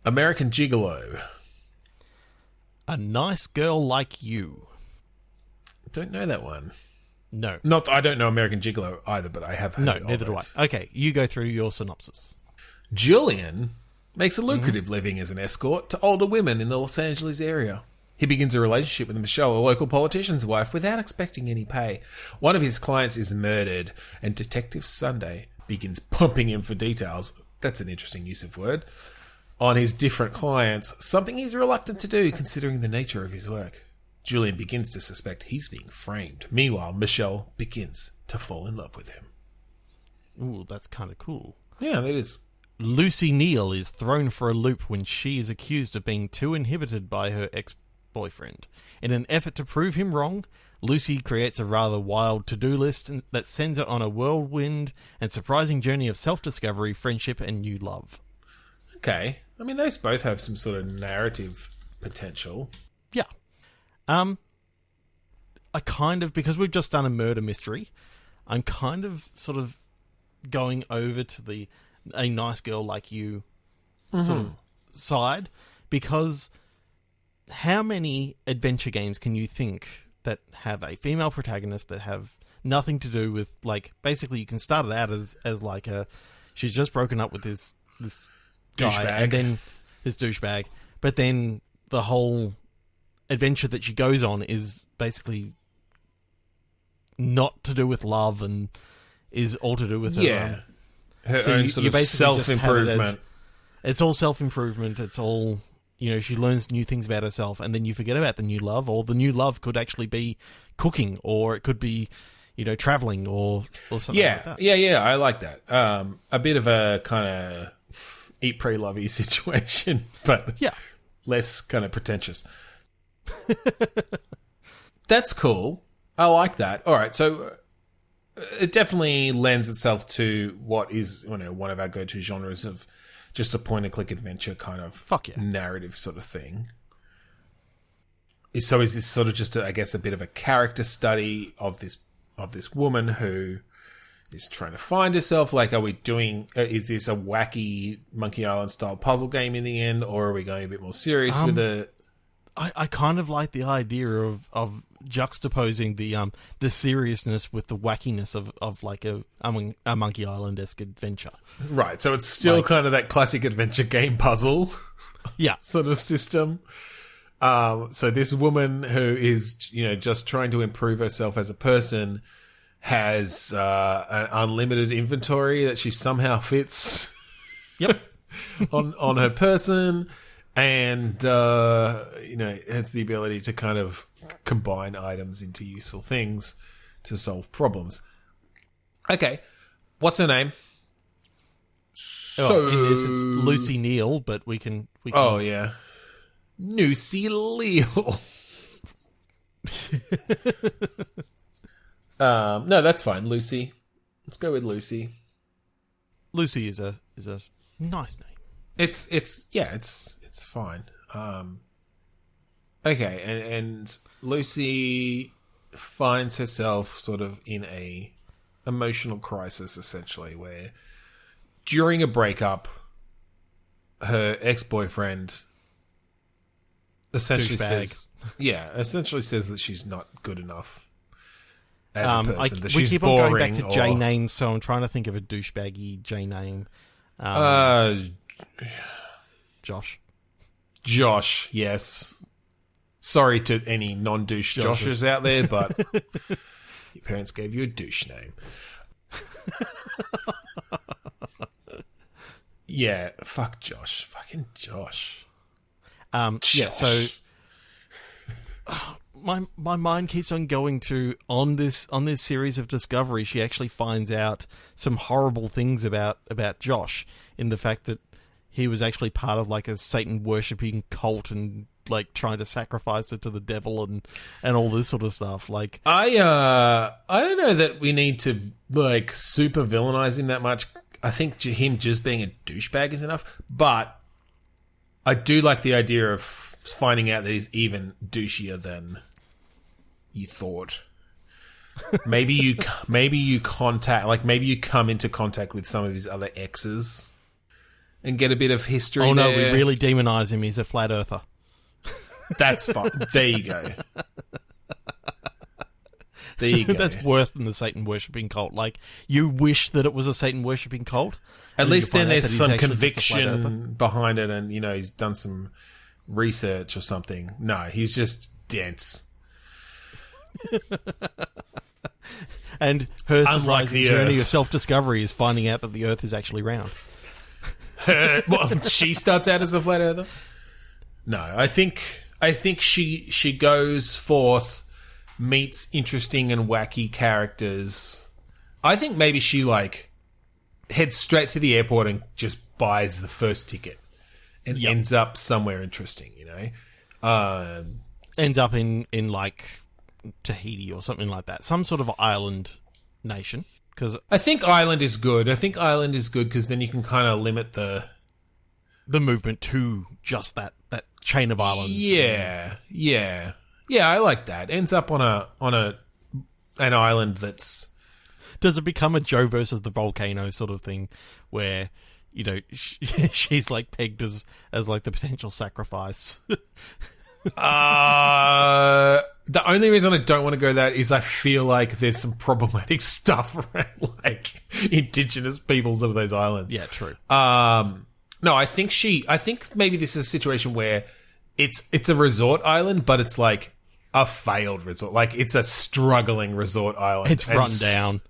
American Gigolo. A Nice Girl Like You. Don't know that one. No. I don't know American Gigolo either, but I have heard of it. No, neither do I. Okay, you go through your synopsis. Julian makes a lucrative living as an escort to older women in the Los Angeles area. He begins a relationship with Michelle, a local politician's wife, without expecting any pay. One of his clients is murdered, and Detective Sunday begins pumping him for details. That's an interesting use of word. On his different clients, something he's reluctant to do considering the nature of his work. Julian begins to suspect he's being framed. Meanwhile, Michelle begins to fall in love with him. Ooh, that's kind of cool. Yeah, that is. Lucy Neal is thrown for a loop when she is accused of being too inhibited by her ex-boyfriend. In an effort to prove him wrong, Lucy creates a rather wild to-do list that sends her on a whirlwind and surprising journey of self-discovery, friendship, and new love. Okay. I mean, those both have some sort of narrative potential. Yeah. I kind of, because we've just done a murder mystery, I'm kind of sort of going over to A Nice Girl Like You sort of side, because how many adventure games can you think that have a female protagonist that have nothing to do with, basically you can start it out as she's just broken up with this guy, douchebag. and then this douchebag, but then the whole adventure that she goes on is basically not to do with love and is all to do with her own sort of self-improvement. It's all self-improvement. It's all, she learns new things about herself, and then you forget about the new love, or the new love could actually be cooking, or it could be, traveling, or something like that. Yeah, I like that. A bit of a kind of eat, pray, lovey situation, but less kind of pretentious. That's cool. I like that. All right, so it definitely lends itself to what is one of our go-to genres of just a point-and-click adventure kind of narrative sort of thing. So is this sort of just, I guess, a bit of a character study of this woman who is trying to find herself? Are we doing? Is this a wacky Monkey Island style puzzle game in the end, or are we going a bit more serious with it? I kind of like the idea of juxtaposing the seriousness with the wackiness of like a Monkey Island-esque adventure. Right, so it's still kind of that classic adventure game puzzle sort of system. So this woman who is, just trying to improve herself as a person has an unlimited inventory that she somehow fits on her person. And, has the ability to kind of combine items into useful things to solve problems. Okay. What's her name? So in this, it's Lucy Neal, but we can... Oh, yeah. Lucy Neal. No, that's fine. Lucy. Let's go with Lucy. Lucy is a nice name. It's fine. Okay, and Lucy finds herself sort of in a emotional crisis, essentially, where during a breakup, her ex-boyfriend essentially says that she's not good enough as a person. That she's we keep boring. On going back to J names, so I'm trying to think of a douchebaggy J name. Josh, yes. Sorry to any non-douche Joshes out there, but your parents gave you a douche name. Yeah, fuck Josh. Fucking Josh. Josh. Yeah, so my mind keeps on going to on this series of discovery. She actually finds out some horrible things about Josh, in the fact that he was actually part of like a Satan worshipping cult and like trying to sacrifice it to the devil and all this sort of stuff. Like I don't know that we need to like super villainize him that much. I think him just being a douchebag is enough, but I do like the idea of finding out that he's even douchier than you thought. Maybe you come into contact with some of his other exes and get a bit of history. Oh no, there. we really demonize him. He's a flat earther. That's fine. There you go. There you go. That's worse than the Satan worshipping cult. Like, you wish that it was a Satan worshipping cult. At least then there's some conviction behind it, and he's done some research or something. No, he's just dense. And her surprising journey of self-discovery is finding out that the Earth is actually round. Well, she starts out as a flat earther. No, I think she goes forth, meets interesting and wacky characters. I think maybe she like heads straight to the airport and just buys the first ticket and ends up somewhere interesting. Ends up in like Tahiti or something like that, some sort of island nation. Because I think Island is good. Because then you can kind of limit the movement to just that chain of islands. Yeah. I like that. Ends up on an island that's. Does it become a Joe versus the volcano sort of thing, where she's like pegged as like the potential sacrifice? The only reason I don't want to go that is I feel like there's some problematic stuff around like indigenous peoples of those islands. Yeah, true. No, I think maybe this is a situation where it's a resort island, but it's like a failed resort. Like it's a struggling resort island. It's run down.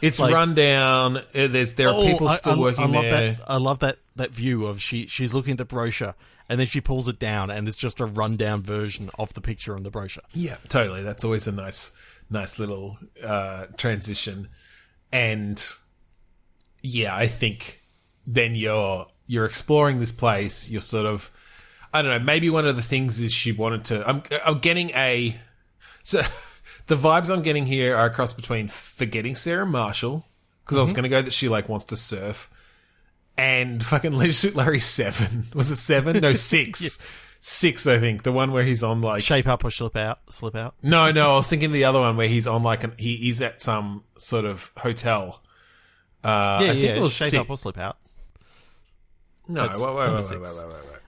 It's like, run down. There are people still working there. I love that view of she's looking at the brochure. And then she pulls it down, and it's just a rundown version of the picture on the brochure. Yeah, totally. That's always a nice little transition. And yeah, I think then you're exploring this place. You're sort of, I don't know. Maybe one of the things is she wanted to. I'm getting so the vibes I'm getting here are a cross between Forgetting Sarah Marshall, because I was going to go that she like wants to surf. And fucking Leisure Suit Larry 7. Was it 7? No, 6. Yeah. 6, I think. The one where he's on like... Shape Up or Slip Out? No, I was thinking the other one where he's on like... he is at some sort of hotel. I think it was Shape Up or Slip Out. No, wait.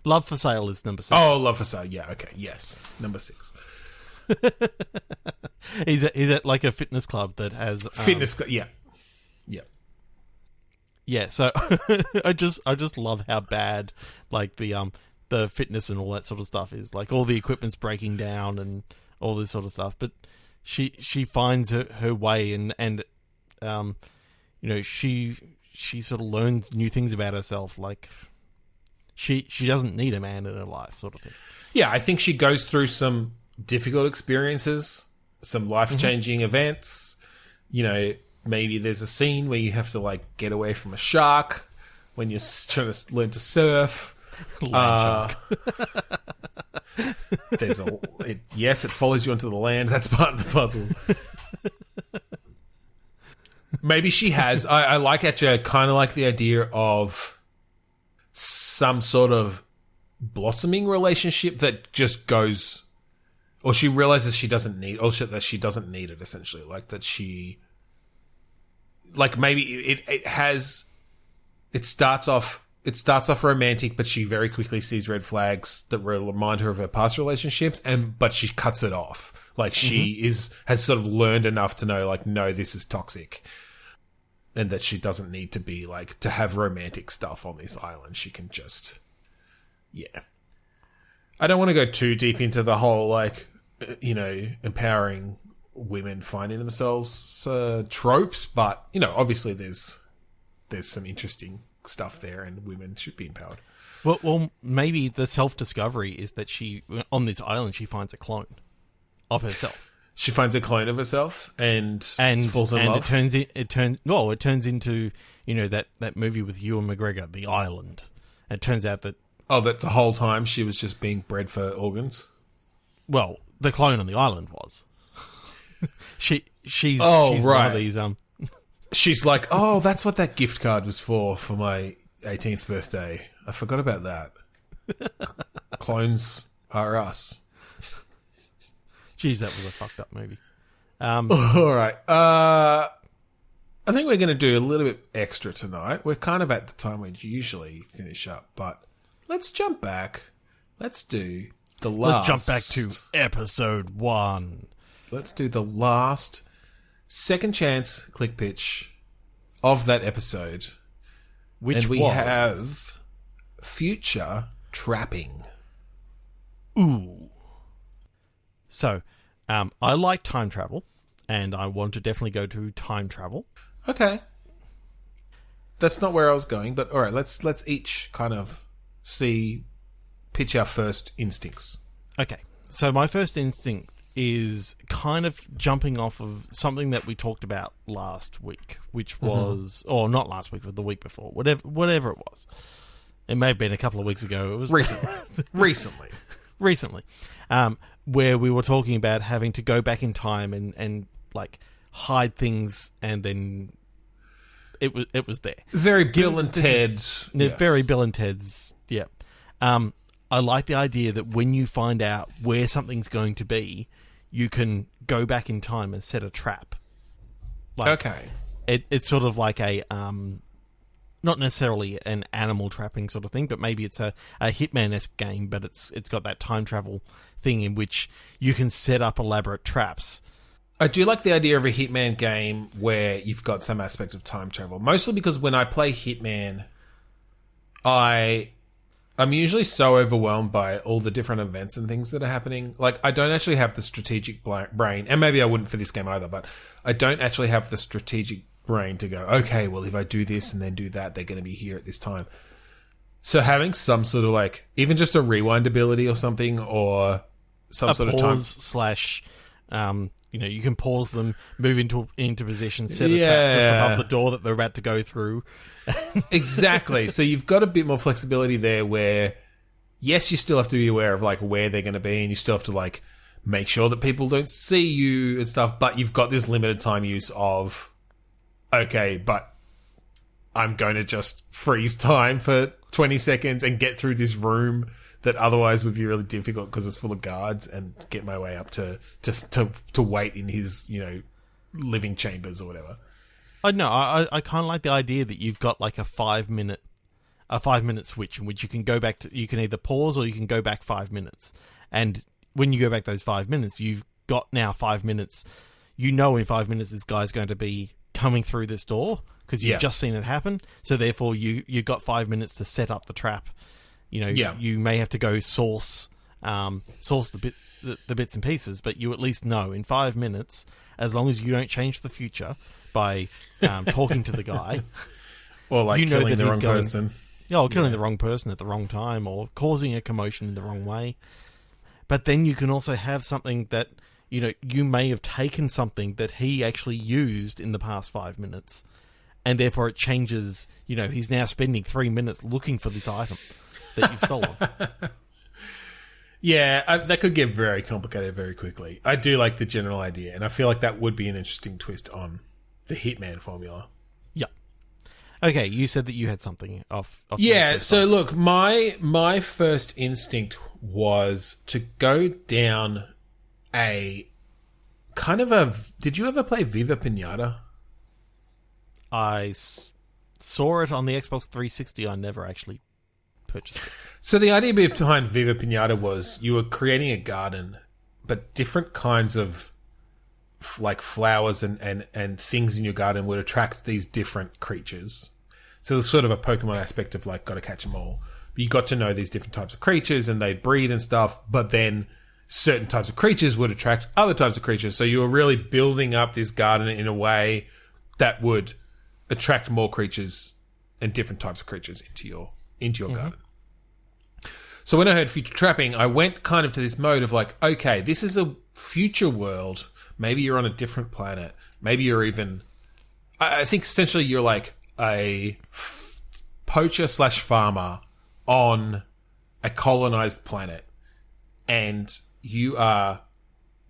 Love for Sale is number 6. Oh, Love for Sale. Yeah, okay. Yes. Number 6. He's at like a fitness club that has... yeah. Yeah. Yeah, so I just love how bad like the fitness and all that sort of stuff is. Like all the equipment's breaking down and all this sort of stuff. But she finds her way and she sort of learns new things about herself. Like she doesn't need a man in her life, sort of thing. Yeah, I think she goes through some difficult experiences, some life-changing events. You know, maybe there's a scene where you have to like get away from a shark when you're trying to learn to surf. Shark. Yes, it follows you onto the land. That's part of the puzzle. Maybe she has. I like actually. I kind of like the idea of some sort of blossoming relationship that just goes, or she realizes she doesn't need, or that she doesn't need it. Essentially, like that she, like maybe it has. It starts off romantic, but she very quickly sees red flags that remind her of her past relationships, but she cuts it off. Like she has sort of learned enough to know, like, no, this is toxic, and that she doesn't need to be like to have romantic stuff on this island. She can just, yeah. I don't want to go too deep into the whole like, empowering women finding themselves tropes, but obviously there's some interesting stuff there, and women should be empowered. Well, maybe the self-discovery is that she, on this island, she finds a clone of herself. She finds a clone of herself and falls in love. It turns into that movie with Ewan McGregor, The Island. It turns out that that the whole time she was just being bred for organs. Well, the clone on the island was. She's right. One of these She's like, oh, that's what that gift card was for my 18th birthday. I forgot about that. Clones are us. Jeez, that was a fucked up movie. All right. I think we're going to do a little bit extra tonight. We're kind of at the time we usually finish up, but let's jump back. Let's do the last... Let's jump back to episode 1. Let's do the last... second chance click pitch of that episode, which we have future trapping. Ooh. So, I like time travel, and I want to definitely go to time travel. Okay, that's not where I was going, but all right, let's each kind of pitch our first instincts. Okay, so my first instinct is kind of jumping off of something that we talked about last week, which was, or not last week, but the week before, whatever it was. It may have been a couple of weeks ago. It was recently, where we were talking about having to go back in time and like hide things, and then it was there. Very Bill and Ted. Yes. Very Bill and Ted's. Yeah. I like the idea that when you find out where something's going to be, you can go back in time and set a trap. Okay. It's sort of like a, not necessarily an animal trapping sort of thing, but maybe it's a Hitman-esque game, but it's got that time travel thing in which you can set up elaborate traps. I do like the idea of a Hitman game where you've got some aspect of time travel, mostly because when I play Hitman, I'm usually so overwhelmed by all the different events and things that are happening. Like, I don't actually have the strategic brain, and maybe I wouldn't for this game either, but I don't actually have the strategic brain to go, okay, well, if I do this and then do that, they're going to be here at this time. So having some sort of, like, even just a rewind ability or something, or some sort of time... slash... you can pause them, move into position, set a trap just above the door that they're about to go through. Exactly. So you've got a bit more flexibility there where, yes, you still have to be aware of like where they're going to be, and you still have to like make sure that people don't see you and stuff, but you've got this limited time use of, okay, but I'm going to just freeze time for 20 seconds and get through this room that otherwise would be really difficult because it's full of guards, and get my way up to wait in his, living chambers or whatever. I know. I kind of like the idea that you've got like a 5-minute a 5-minute switch in which you can go back to, you can either pause or you can go back 5 minutes. And when you go back those 5 minutes, you've got now 5 minutes. You know, in 5 minutes, this guy's going to be coming through this door because you've just seen it happen. So therefore, you've got 5 minutes to set up the trap. You know, you may have to go source the bits and pieces, but you at least know in 5 minutes, as long as you don't change the future by talking to the guy, or like killing the wrong person. Or killing the wrong person at the wrong time, or causing a commotion in the wrong way. But then you can also have something that, you know, you may have taken something that he actually used in the past 5 minutes, and therefore it changes. You know, he's now spending 3 minutes looking for this item that you've stolen. Yeah, that could get very complicated very quickly. I do like the general idea, and I feel like that would be an interesting twist on the Hitman formula. Yeah. Okay, you said that you had something off yeah, so look, my first instinct was to go down a kind of a... Did you ever play Viva Pinata? I saw it on the Xbox 360. I never actually purchased it. So the idea behind Viva Pinata was you were creating a garden, but different kinds of like flowers and things in your garden would attract these different creatures. So there's sort of a Pokemon aspect of like, got to catch them all. But you got to know these different types of creatures and they'd breed and stuff, but then certain types of creatures would attract other types of creatures. So you were really building up this garden in a way that would attract more creatures and different types of creatures into your garden. So when I heard future trapping, I went kind of to this mode of like, okay, this is a future world. Maybe you're on a different planet. Maybe you're even... I think essentially you're like a poacher/farmer on a colonized planet. And you are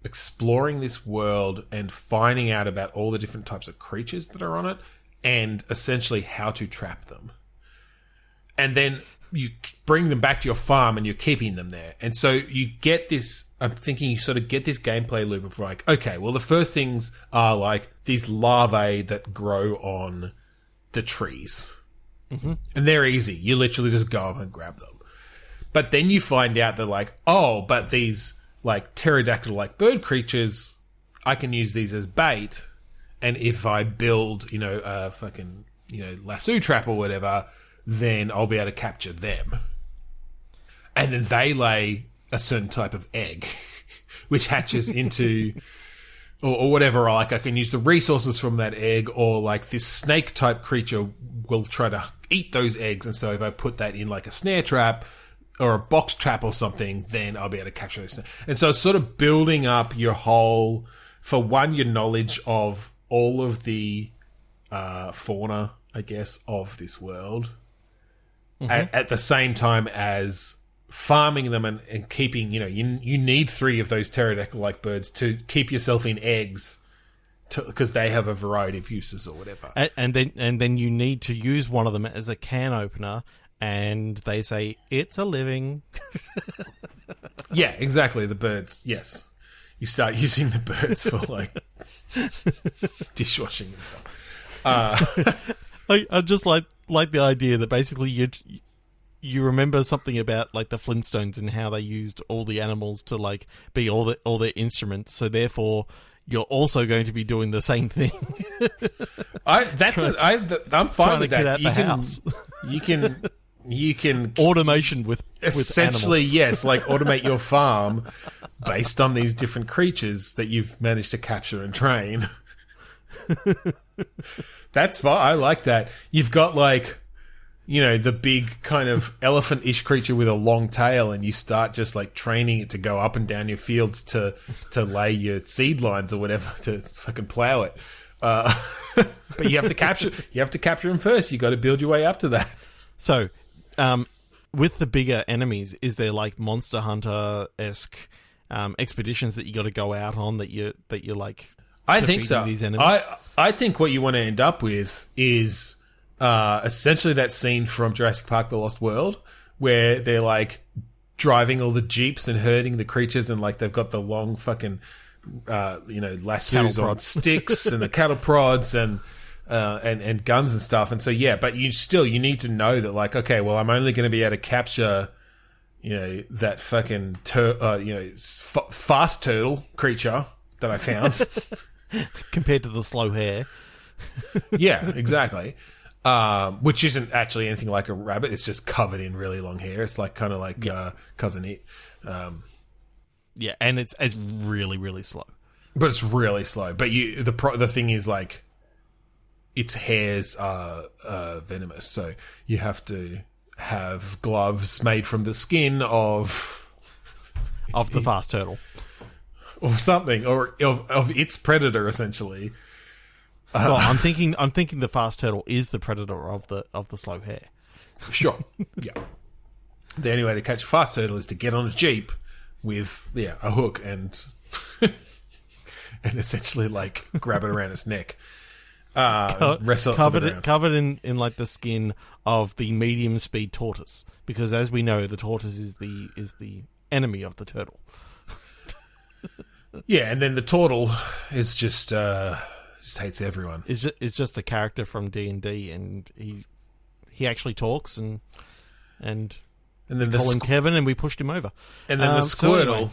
exploring this world and finding out about all the different types of creatures that are on it and essentially how to trap them. And then you bring them back to your farm and you're keeping them there. And so you get this, I'm thinking you sort of get this gameplay loop of like, okay, well, the first things are like these larvae that grow on the trees. Mm-hmm. And they're easy. You literally just go up and grab them. But then you find out that like, oh, but these like pterodactyl-like bird creatures, I can use these as bait. And if I build, you know, a fucking, you know, lasso trap or whatever, then I'll be able to capture them. And then they lay a certain type of egg, which hatches into, or whatever, like I can use the resources from that egg, or like this snake-type creature will try to eat those eggs, and so if I put that in like a snare trap, or a box trap or something, then I'll be able to capture this. And so it's sort of building up your whole, for one, your knowledge of all of the fauna, I guess, of this world. At the same time as farming them and keeping, you know, you need 3 of those pterodactyl-like birds to keep yourself in eggs because they have a variety of uses or whatever. And then you need to use one of them as a can opener, and they say, it's a living. Yeah, exactly. The birds, yes. You start using the birds for, like, dishwashing and stuff. I just like the idea that basically you remember something about like the Flintstones and how they used all the animals to like be all their instruments. So therefore, you're also going to be doing the same thing. I'm fine with that. House. You can automation with essentially animals. Yes, like automate your farm based on these different creatures that you've managed to capture and train. That's fine. I like that. You've got like, you know, the big kind of elephant-ish creature with a long tail, and you start just like training it to go up and down your fields to lay your seed lines or whatever to fucking plow it. But you have to capture them first. You got to build your way up to that. So, with the bigger enemies, is there like Monster Hunter-esque expeditions that you got to go out on that you're like? I think so. These enemies? I think what you want to end up with is essentially that scene from Jurassic Park: The Lost World, where they're like driving all the jeeps and herding the creatures, and like they've got the long fucking lassos on sticks and the cattle prods, and and guns and stuff. And so, yeah, but you need to know that, like, okay, well, I'm only going to be able to capture, that fucking, fast turtle creature that I found. Compared to the slow hare. Yeah, exactly. Which isn't actually anything like a rabbit. It's just covered in really long hair. It's like kind of like Cousin It. Yeah, and it's really, really slow. But it's really slow. But the thing is, like, its hairs are venomous, so you have to have gloves made from the skin of the fast turtle, or something, or of its predator, essentially. Well, I'm thinking the fast turtle is the predator of the slow hare. Sure, yeah. The only way to catch a fast turtle is to get on a jeep with a hook and essentially like grab it around its neck. Covered in like the skin of the medium speed tortoise, because as we know, the tortoise is the enemy of the turtle. Yeah, and then the turtle is just hates everyone. Is just a character from D&D, and he actually talks and then we call him Kevin, and we pushed him over. And then the Squirtle.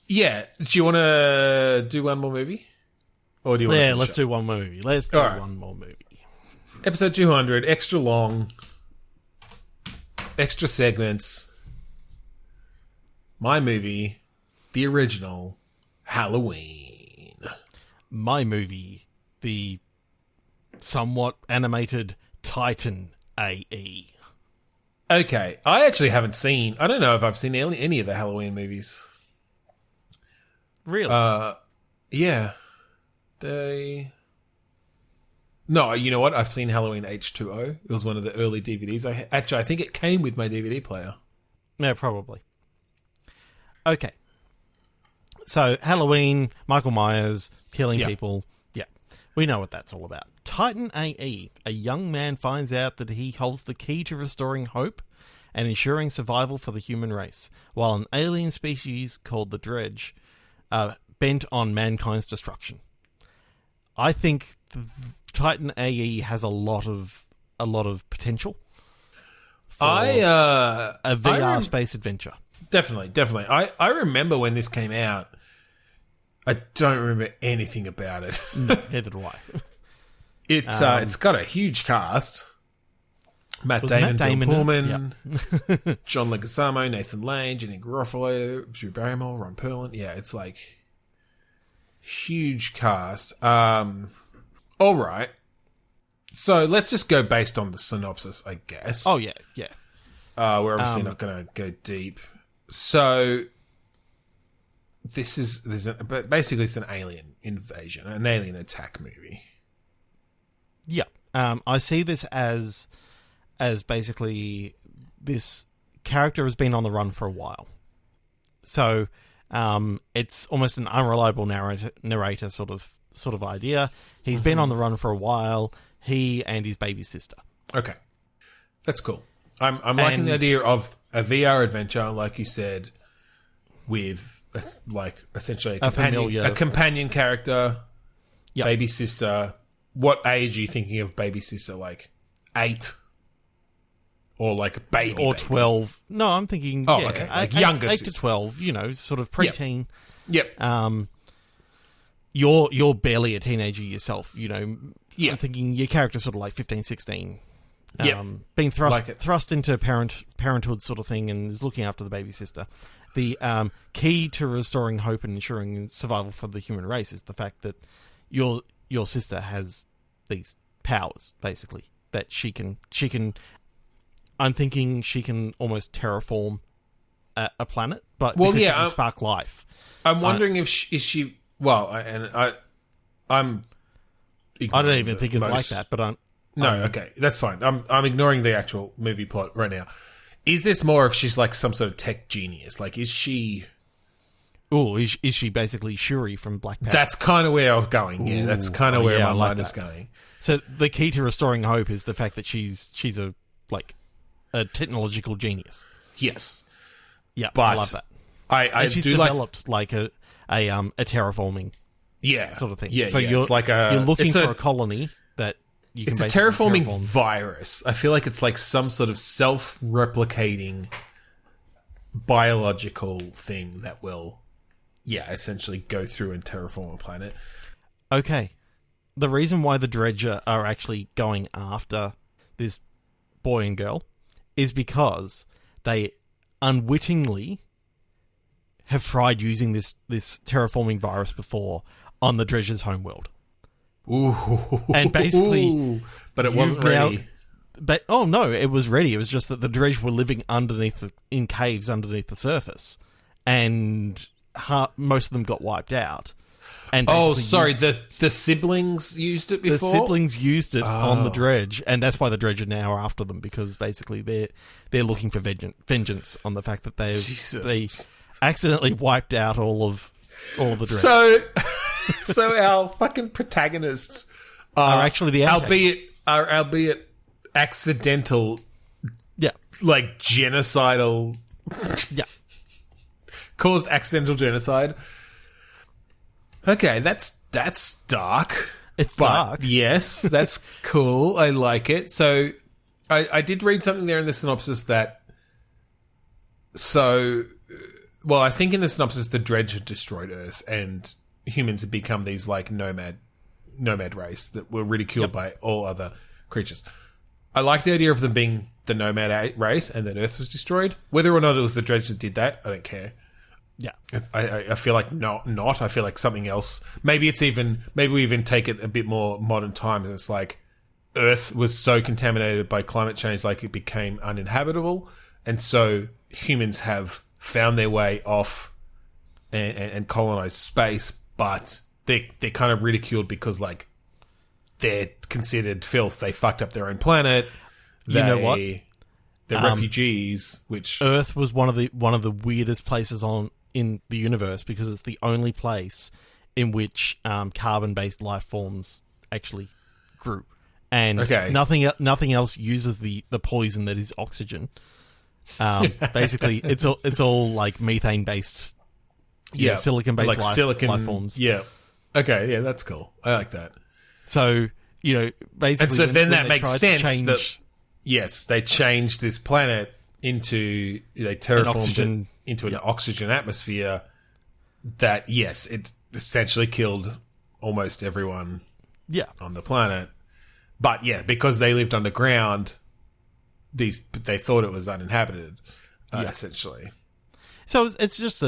Yeah. Do you want to do one more movie? Or do you want to let's do one more movie. One more movie. Episode 200, extra long, extra segments. My movie, the original Halloween. My movie, the somewhat animated Titan AE. Okay, I actually haven't seen... I don't know if I've seen any of the Halloween movies. Really? Yeah. No, you know what? I've seen Halloween H2O. It was one of the early DVDs. I think it came with my DVD player. Yeah, probably. Okay. So, Halloween, Michael Myers, killing people. Yeah, we know what that's all about. Titan AE. A young man finds out that he holds the key to restoring hope and ensuring survival for the human race, while an alien species called the Dredge bent on mankind's destruction. I think Titan AE has a lot of potential for a VR space adventure. Definitely. I remember when this came out. I don't remember anything about it. Neither do I. It's got a huge cast. Matt Damon, Bill Pullman, John Leguizamo, Nathan Lane, Jenny Garofalo, Drew Barrymore, Ron Perlman. Yeah, it's like huge cast. All right. So let's just go based on the synopsis, I guess. Oh, yeah. We're obviously not going to go deep. So basically it's an alien invasion, an alien attack movie. Yeah. I see this as basically this character has been on the run for a while. So it's almost an unreliable narrator sort of idea. He's been on the run for a while. He and his baby sister. Okay, that's cool. I'm liking the idea of a VR adventure, like you said, with essentially a companion character, baby sister. What age are you thinking of baby sister? Like 8? Or like a baby? Or 12. No, I'm thinking okay. Like younger 8 to 12, sort of preteen. Yep. You're barely a teenager yourself, I'm thinking your character's sort of like 15, 16. Being thrust into parenthood sort of thing and is looking after the baby sister. The key to restoring hope and ensuring survival for the human race is the fact that your sister has these powers, basically, that she can. I'm thinking she can almost terraform a planet, but because she can spark life. I'm wondering if she. Well, I'm. I don't even think it's like that, but I'm. No, okay, that's fine. I'm ignoring the actual movie plot right now. Is this more if she's like some sort of tech genius? Like, is she? Oh, is she basically Shuri from Black Panther? That's kind of where I was going. Yeah, that's kind of where my mind is going. So the key to restoring hope is the fact that she's a technological genius. Yes. Yeah, but I love that. I she's do developed like a terraforming sort of thing. Yeah, so it's like you're looking for a colony that you can. It's a terraforming virus. I feel like it's like some sort of self-replicating biological thing that will, essentially go through and terraform a planet. Okay, the reason why the Dredger are actually going after this boy and girl is because they unwittingly have tried using this terraforming virus before on the Dredger's homeworld. Ooh. And basically... But it wasn't ready. No, it was ready. It was just that the Dredge were living in caves underneath the surface. And most of them got wiped out. And the siblings used it before? The siblings used it on the Dredge, and that's why the Dredge are now after them, because basically they're looking for vengeance on the fact that they accidentally wiped out all of the Dredge. So our fucking protagonists are actually the antagonists. albeit accidental, like genocidal, caused accidental genocide. Okay, that's dark. It's dark. Yes, that's cool. I like it. So, I did read something there in the synopsis that. I think in the synopsis the Dredge had destroyed Earth and humans had become these like nomad race that were ridiculed by all other creatures. I like the idea of them being the nomad race and that Earth was destroyed. Whether or not it was the Dredge that did that, I don't care. Yeah, I feel like not. I feel like something else. Maybe we even take it a bit more modern times. It's like Earth was so contaminated by climate change, like it became uninhabitable, and so humans have found their way off and colonized space, but they're kind of ridiculed because like they're considered filth. They fucked up their own planet. You know what? They're refugees. Which Earth was one of the weirdest places in the universe because it's the only place in which carbon-based life forms actually grew, and nothing else uses the poison that is oxygen. Basically, it's all like methane-based, silicon-based like life forms. Yeah. Okay. Yeah, that's cool. I like that. So basically, and so then that makes sense that they changed this planet into they terraformed it into an oxygen atmosphere. That it essentially killed almost everyone. On the planet, but because they lived underground, they thought it was uninhabited, essentially. So it's just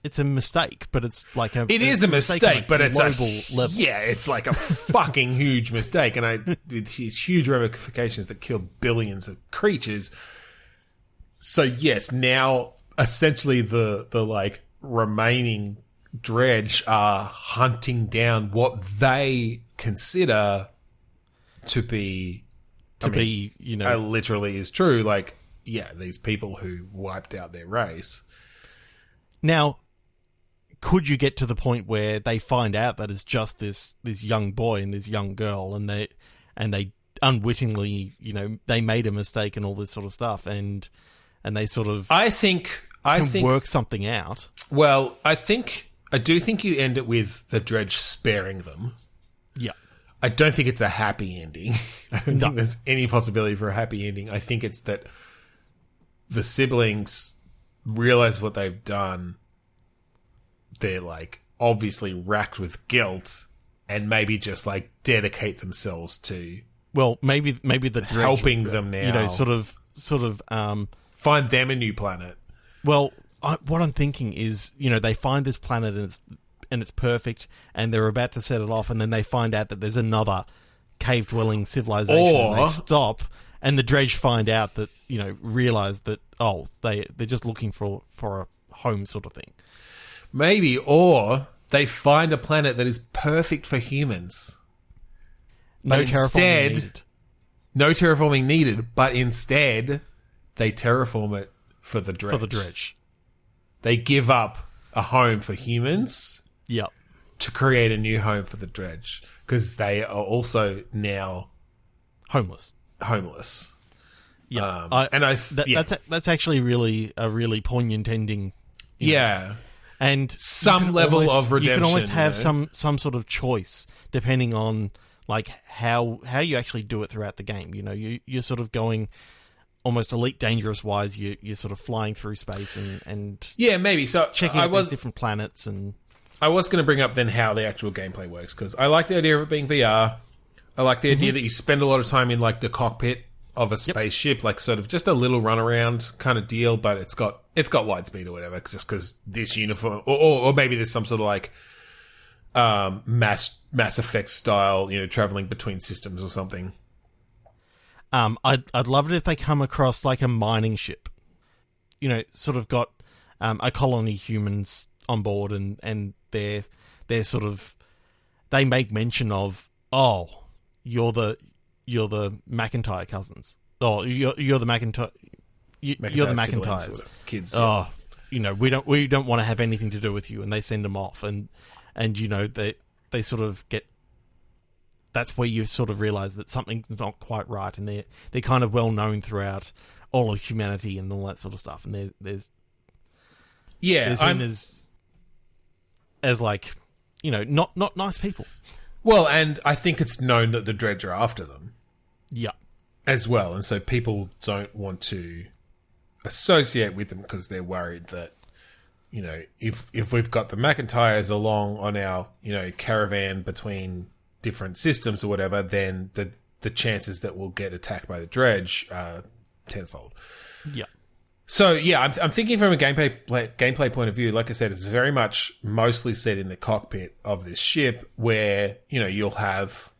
it's a mistake, but it's like it is a mistake, but it's global level. Yeah, it's like a fucking huge mistake, and with these huge ramifications that kill billions of creatures. So yes, now essentially the like remaining Dredge are hunting down what they consider to be literally is true. Like, these people who wiped out their race. Now, could you get to the point where they find out that it's just this young boy and this young girl, and they unwittingly, they made a mistake and all this sort of stuff, and they sort of I think work something out. Well, I do think you end it with the Dredge sparing them. Yeah. I don't think it's a happy ending. I don't think there's any possibility for a happy ending. I think it's that the siblings realize what they've done. They're like obviously racked with guilt and maybe just like dedicate themselves to maybe the Dredge, helping them now. Sort of find them a new planet. Well, what I'm thinking is, they find this planet and it's perfect, and they're about to set it off, and then they find out that there's another cave-dwelling civilization, and they stop, and the Dredge find out that, realize that, they're just looking for a home sort of thing. Maybe, or they find a planet that is perfect for humans. No terraforming needed, but instead they terraform it for the Dredge. They give up a home for humans to create a new home for the Dredge, because they are also now homeless. Yeah, that's actually a really poignant ending Yeah. And some level of redemption. You can almost have some sort of choice depending on like how you actually do it throughout the game. You know, you're sort of going almost Elite Dangerous wise. You're sort of flying through space and yeah, maybe so. Checking out these different planets. And I was going to bring up then how the actual gameplay works, because I like the idea of it being VR. I like the idea that you spend a lot of time in like the cockpit of a spaceship, like sort of just a little runaround kind of deal, but it's got light speed or whatever, just because this uniform, or maybe there's some sort of like Mass Effect style, you know, traveling between systems or something. I'd love it if they come across like a mining ship, you know, sort of got a colony of humans on board, and they're sort of, they make mention of, oh, you're the McIntyre cousins. Oh, you're the McIntyre. You're the McIntyres. Kids. Oh, you know, we don't want to have anything to do with you, and they send them off, and you know they sort of get. That's where you sort of realise that something's not quite right, and they're kind of well known throughout all of humanity and all that sort of stuff, and there's seen as like, you know, not nice people. Well, and I think it's known that the Dredge are after them. Yeah. As well, and so people don't want to associate with them because they're worried that, you know, if we've got the McIntyres along on our, you know, caravan between different systems or whatever, then the chances that we'll get attacked by the Dredge are tenfold. Yeah. So yeah, I'm thinking from a gameplay point of view. Like I said, it's very much mostly set in the cockpit of this ship, where, you know, you'll have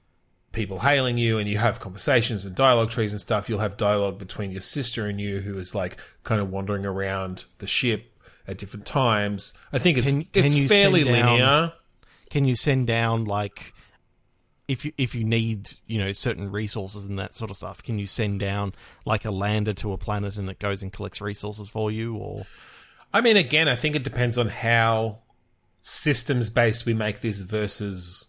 people hailing you, and you have conversations and dialogue trees and stuff. You'll have dialogue between your sister and you, who is like kind of wandering around the ship at different times. I think it's fairly linear. Can you send down, like, if you need, you know, certain resources and that sort of stuff, can you send down like a lander to a planet and it goes and collects resources for you? Or, I mean, again, I think it depends on how systems based we make this versus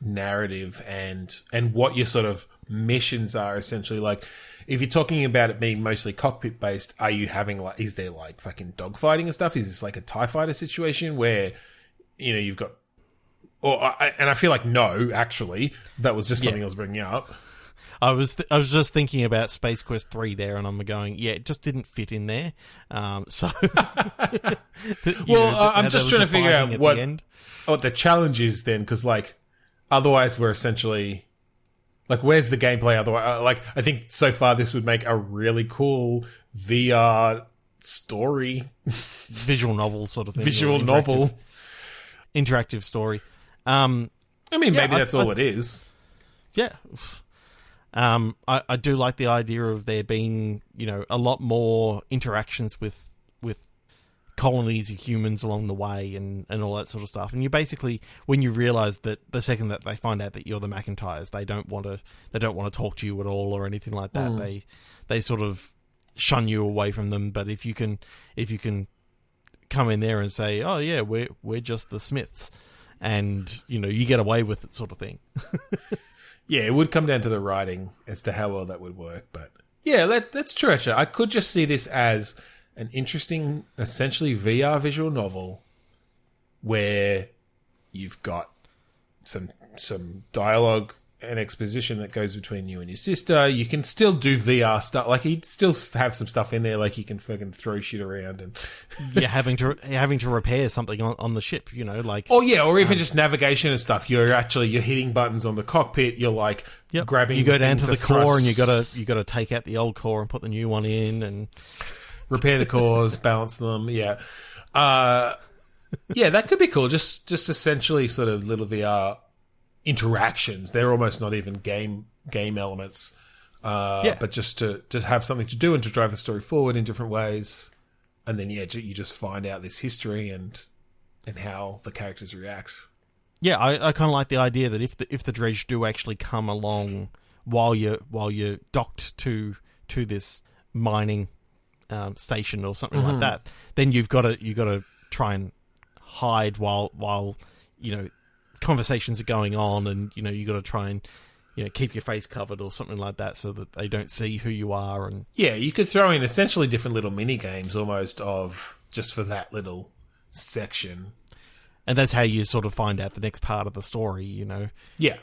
narrative, and what your sort of missions are essentially. Like, if you're talking about it being mostly cockpit based, are you having like, is there like fucking dogfighting and stuff? Is this like a TIE fighter situation where, you know, you've got, and I feel like no, actually, that was just something I was bringing up. I was just thinking about Space Quest 3 there, and I'm going, yeah, it just didn't fit in there. So, well, I'm just trying to figure out what the challenge is then, because like, otherwise we're essentially like, where's the gameplay? Otherwise, like, I think so far this would make a really cool VR story, visual novel sort of thing, interactive story. I mean, maybe that's all it is. Yeah. I do like the idea of there being, you know, a lot more interactions with colonies of humans along the way and all that sort of stuff. And you basically, when you realise that the second that they find out that you're the McIntyres, they don't want to talk to you at all or anything like that. They sort of shun you away from them. But if you can come in there and say, oh yeah, we're just the Smiths, and, you know, you get away with it, sort of thing. Yeah, it would come down to the writing as to how well that would work. But yeah, that's true, actually. I could just see this as an interesting, essentially VR visual novel where you've got some dialogue and exposition that goes between you and your sister. You can still do VR stuff. Like, you still have some stuff in there, like you can fucking throw shit around and having to repair something on the ship, you know, like, or even just navigation and stuff. You're hitting buttons on the cockpit. You're like grabbing. You go down to the core, and you gotta take out the old core and put the new one in and repair the cores, balance them. Yeah, that could be cool. Just essentially sort of little VR interactions. They're almost not even game elements, but just to have something to do and to drive the story forward in different ways. And then you just find out this history and how the characters react. Yeah, I kind of like the idea that if the Dredge do actually come along while you're docked to this mining station or something like that, then you've got to try and hide while you know, conversations are going on, and, you know, you got to try and, you know, keep your face covered or something like that so that they don't see who you are. And yeah, you could throw in essentially different little mini games almost of just for that little section. And that's how you sort of find out the next part of the story, you know. Yeah.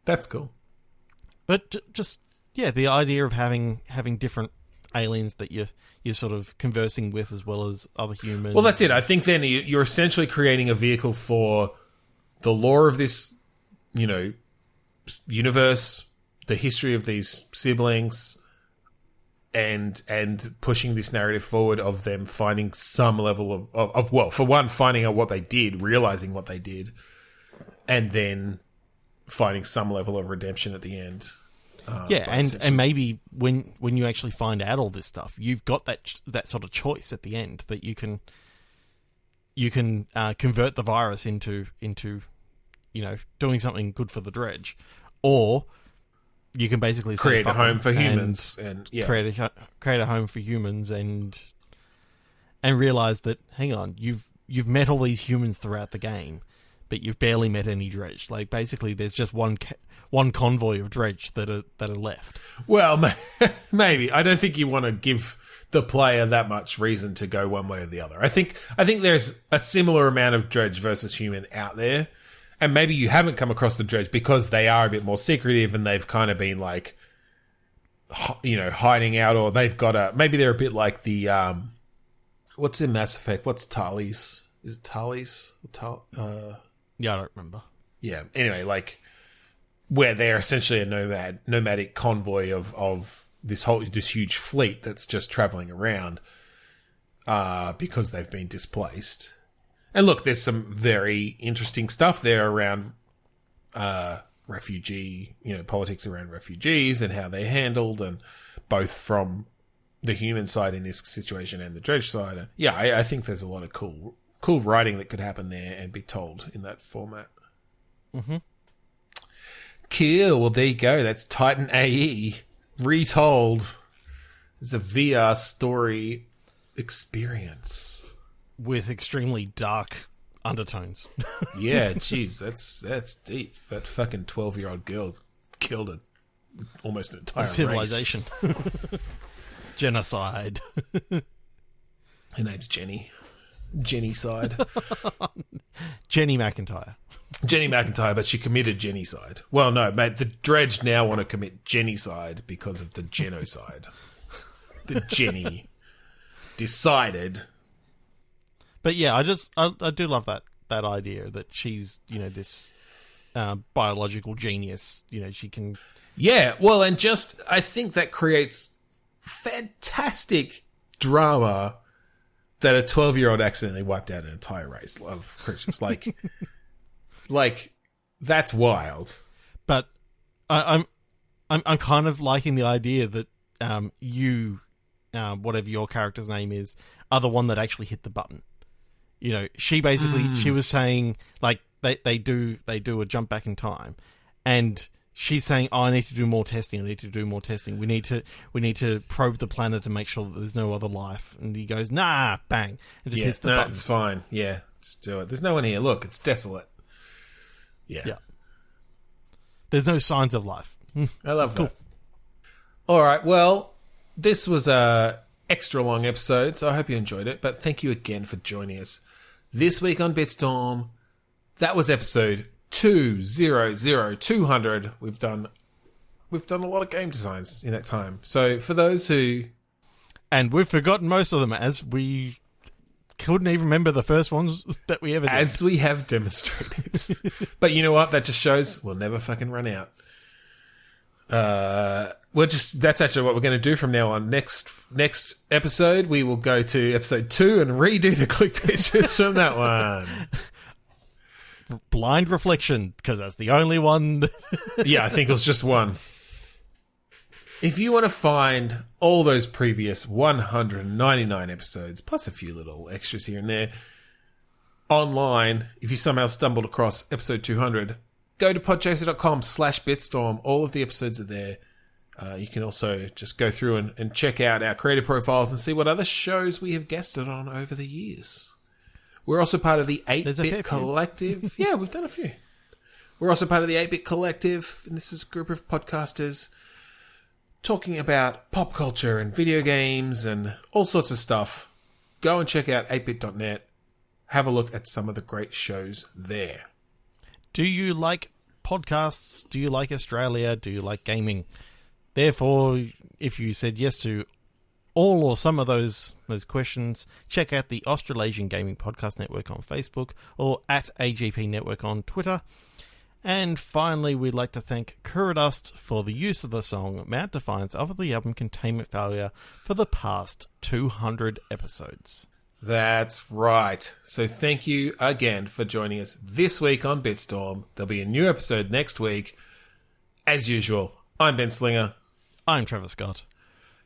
That's cool. But just, yeah, the idea of having different aliens that you're sort of conversing with as well as other humans. Well, that's it. I think then you're essentially creating a vehicle for the lore of this, you know, universe, the history of these siblings, and pushing this narrative forward of them finding some level of well, for one, finding out what they did, realizing what they did, and then finding some level of redemption at the end. And maybe when you actually find out all this stuff, you've got that sort of choice at the end that you can convert the virus into you know, doing something good for the Dredge, or you can basically create a home for humans and create a home for humans and realize that, hang on, you've met all these humans throughout the game, but you've barely met any Dredge. Like, basically, there's just one convoy of Dredge that are left. Well, maybe. I don't think you want to give the player that much reason to go one way or the other. I think there's a similar amount of Dredge versus human out there, and maybe you haven't come across the Dredge because they are a bit more secretive and they've kind of been like, you know, hiding out, or they've got maybe they're a bit like the what's in Mass Effect? What's Tali's? Is it Tali's? Yeah, I don't remember. Yeah. Anyway, like, where they're essentially a nomadic convoy of this huge fleet that's just traveling around because they've been displaced. And look, there's some very interesting stuff there around refugee, you know, politics around refugees and how they're handled, and both from the human side in this situation and the Dredge side. And yeah, I think there's a lot of cool writing that could happen there and be told in that format. Mm-hmm. Cool. Well, there you go. That's Titan AE retold. It's a VR story experience with extremely dark undertones. Yeah, jeez, that's deep. That fucking 12-year-old girl killed almost an entire civilization. Race. Genocide. Her name's Jenny. Jenny-side. Jenny McIntyre. Jenny McIntyre, but she committed genocide. Well, no, mate, the Dredge now want to commit genocide because of the genocide. The Jenny decided. But yeah, I do love that idea that she's, you know, this biological genius. You know, she can. Yeah, well, and just I think that creates fantastic drama that a 12-year-old accidentally wiped out an entire race of creatures. Like that's wild. But I'm kind of liking the idea that you, whatever your character's name is, are the one that actually hit the button. You know, she basically she was saying, like, they do a jump back in time, and she's saying, "Oh, I need to do more testing. I need to do more testing. We need to probe the planet to make sure that there's no other life." And he goes, "Nah," bang, and just hits the button. It's fine. Yeah, just do it. There's no one here. Look, it's desolate. Yeah. There's no signs of life. I love that. All right. Well, this was a extra long episode, so I hope you enjoyed it. But thank you again for joining us this week on Bitstorm. That was episode 200. We've done a lot of game designs in that time. So for those who, and we've forgotten most of them, as we couldn't even remember the first ones that we ever did. As we have demonstrated. But you know what? That just shows we'll never fucking run out. That's actually what we're going to do from now on. Next episode, we will go to episode 2 and redo the click pictures from that one. Blind reflection, because that's the only one. Yeah, I think it was just one. If you want to find all those previous 199 episodes, plus a few little extras here and there, online, if you somehow stumbled across episode 200, go to podchaser.com/bitstorm. All of the episodes are there. You can also just go through and check out our creator profiles and see what other shows we have guested on over the years. We're also part of the 8-Bit Collective. Yeah, we've done a few. We're also part of the 8-Bit Collective, and this is a group of podcasters talking about pop culture and video games and all sorts of stuff. go and check out 8bit.net. Have a look at some of the great shows there. Do you like podcasts? Do you like Australia? Do you like gaming? Therefore, if you said yes to all or some of those questions, check out the Australasian Gaming Podcast Network on Facebook or at AGP Network on Twitter. And finally, we'd like to thank Kuradust for the use of the song Mount Defiance of the album Containment Failure for the past 200 episodes. That's right. So thank you again for joining us this week on Bitstorm. There'll be a new episode next week. As usual, I'm Ben Slinger. I'm Trevor Scott.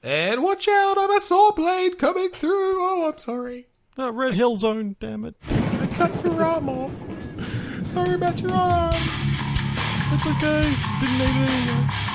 And watch out, I'm a saw blade coming through. Oh, I'm sorry. Red Hill Zone, damn it. I cut your arm off. Sorry about your arm. It's okay. Didn't need it anyway.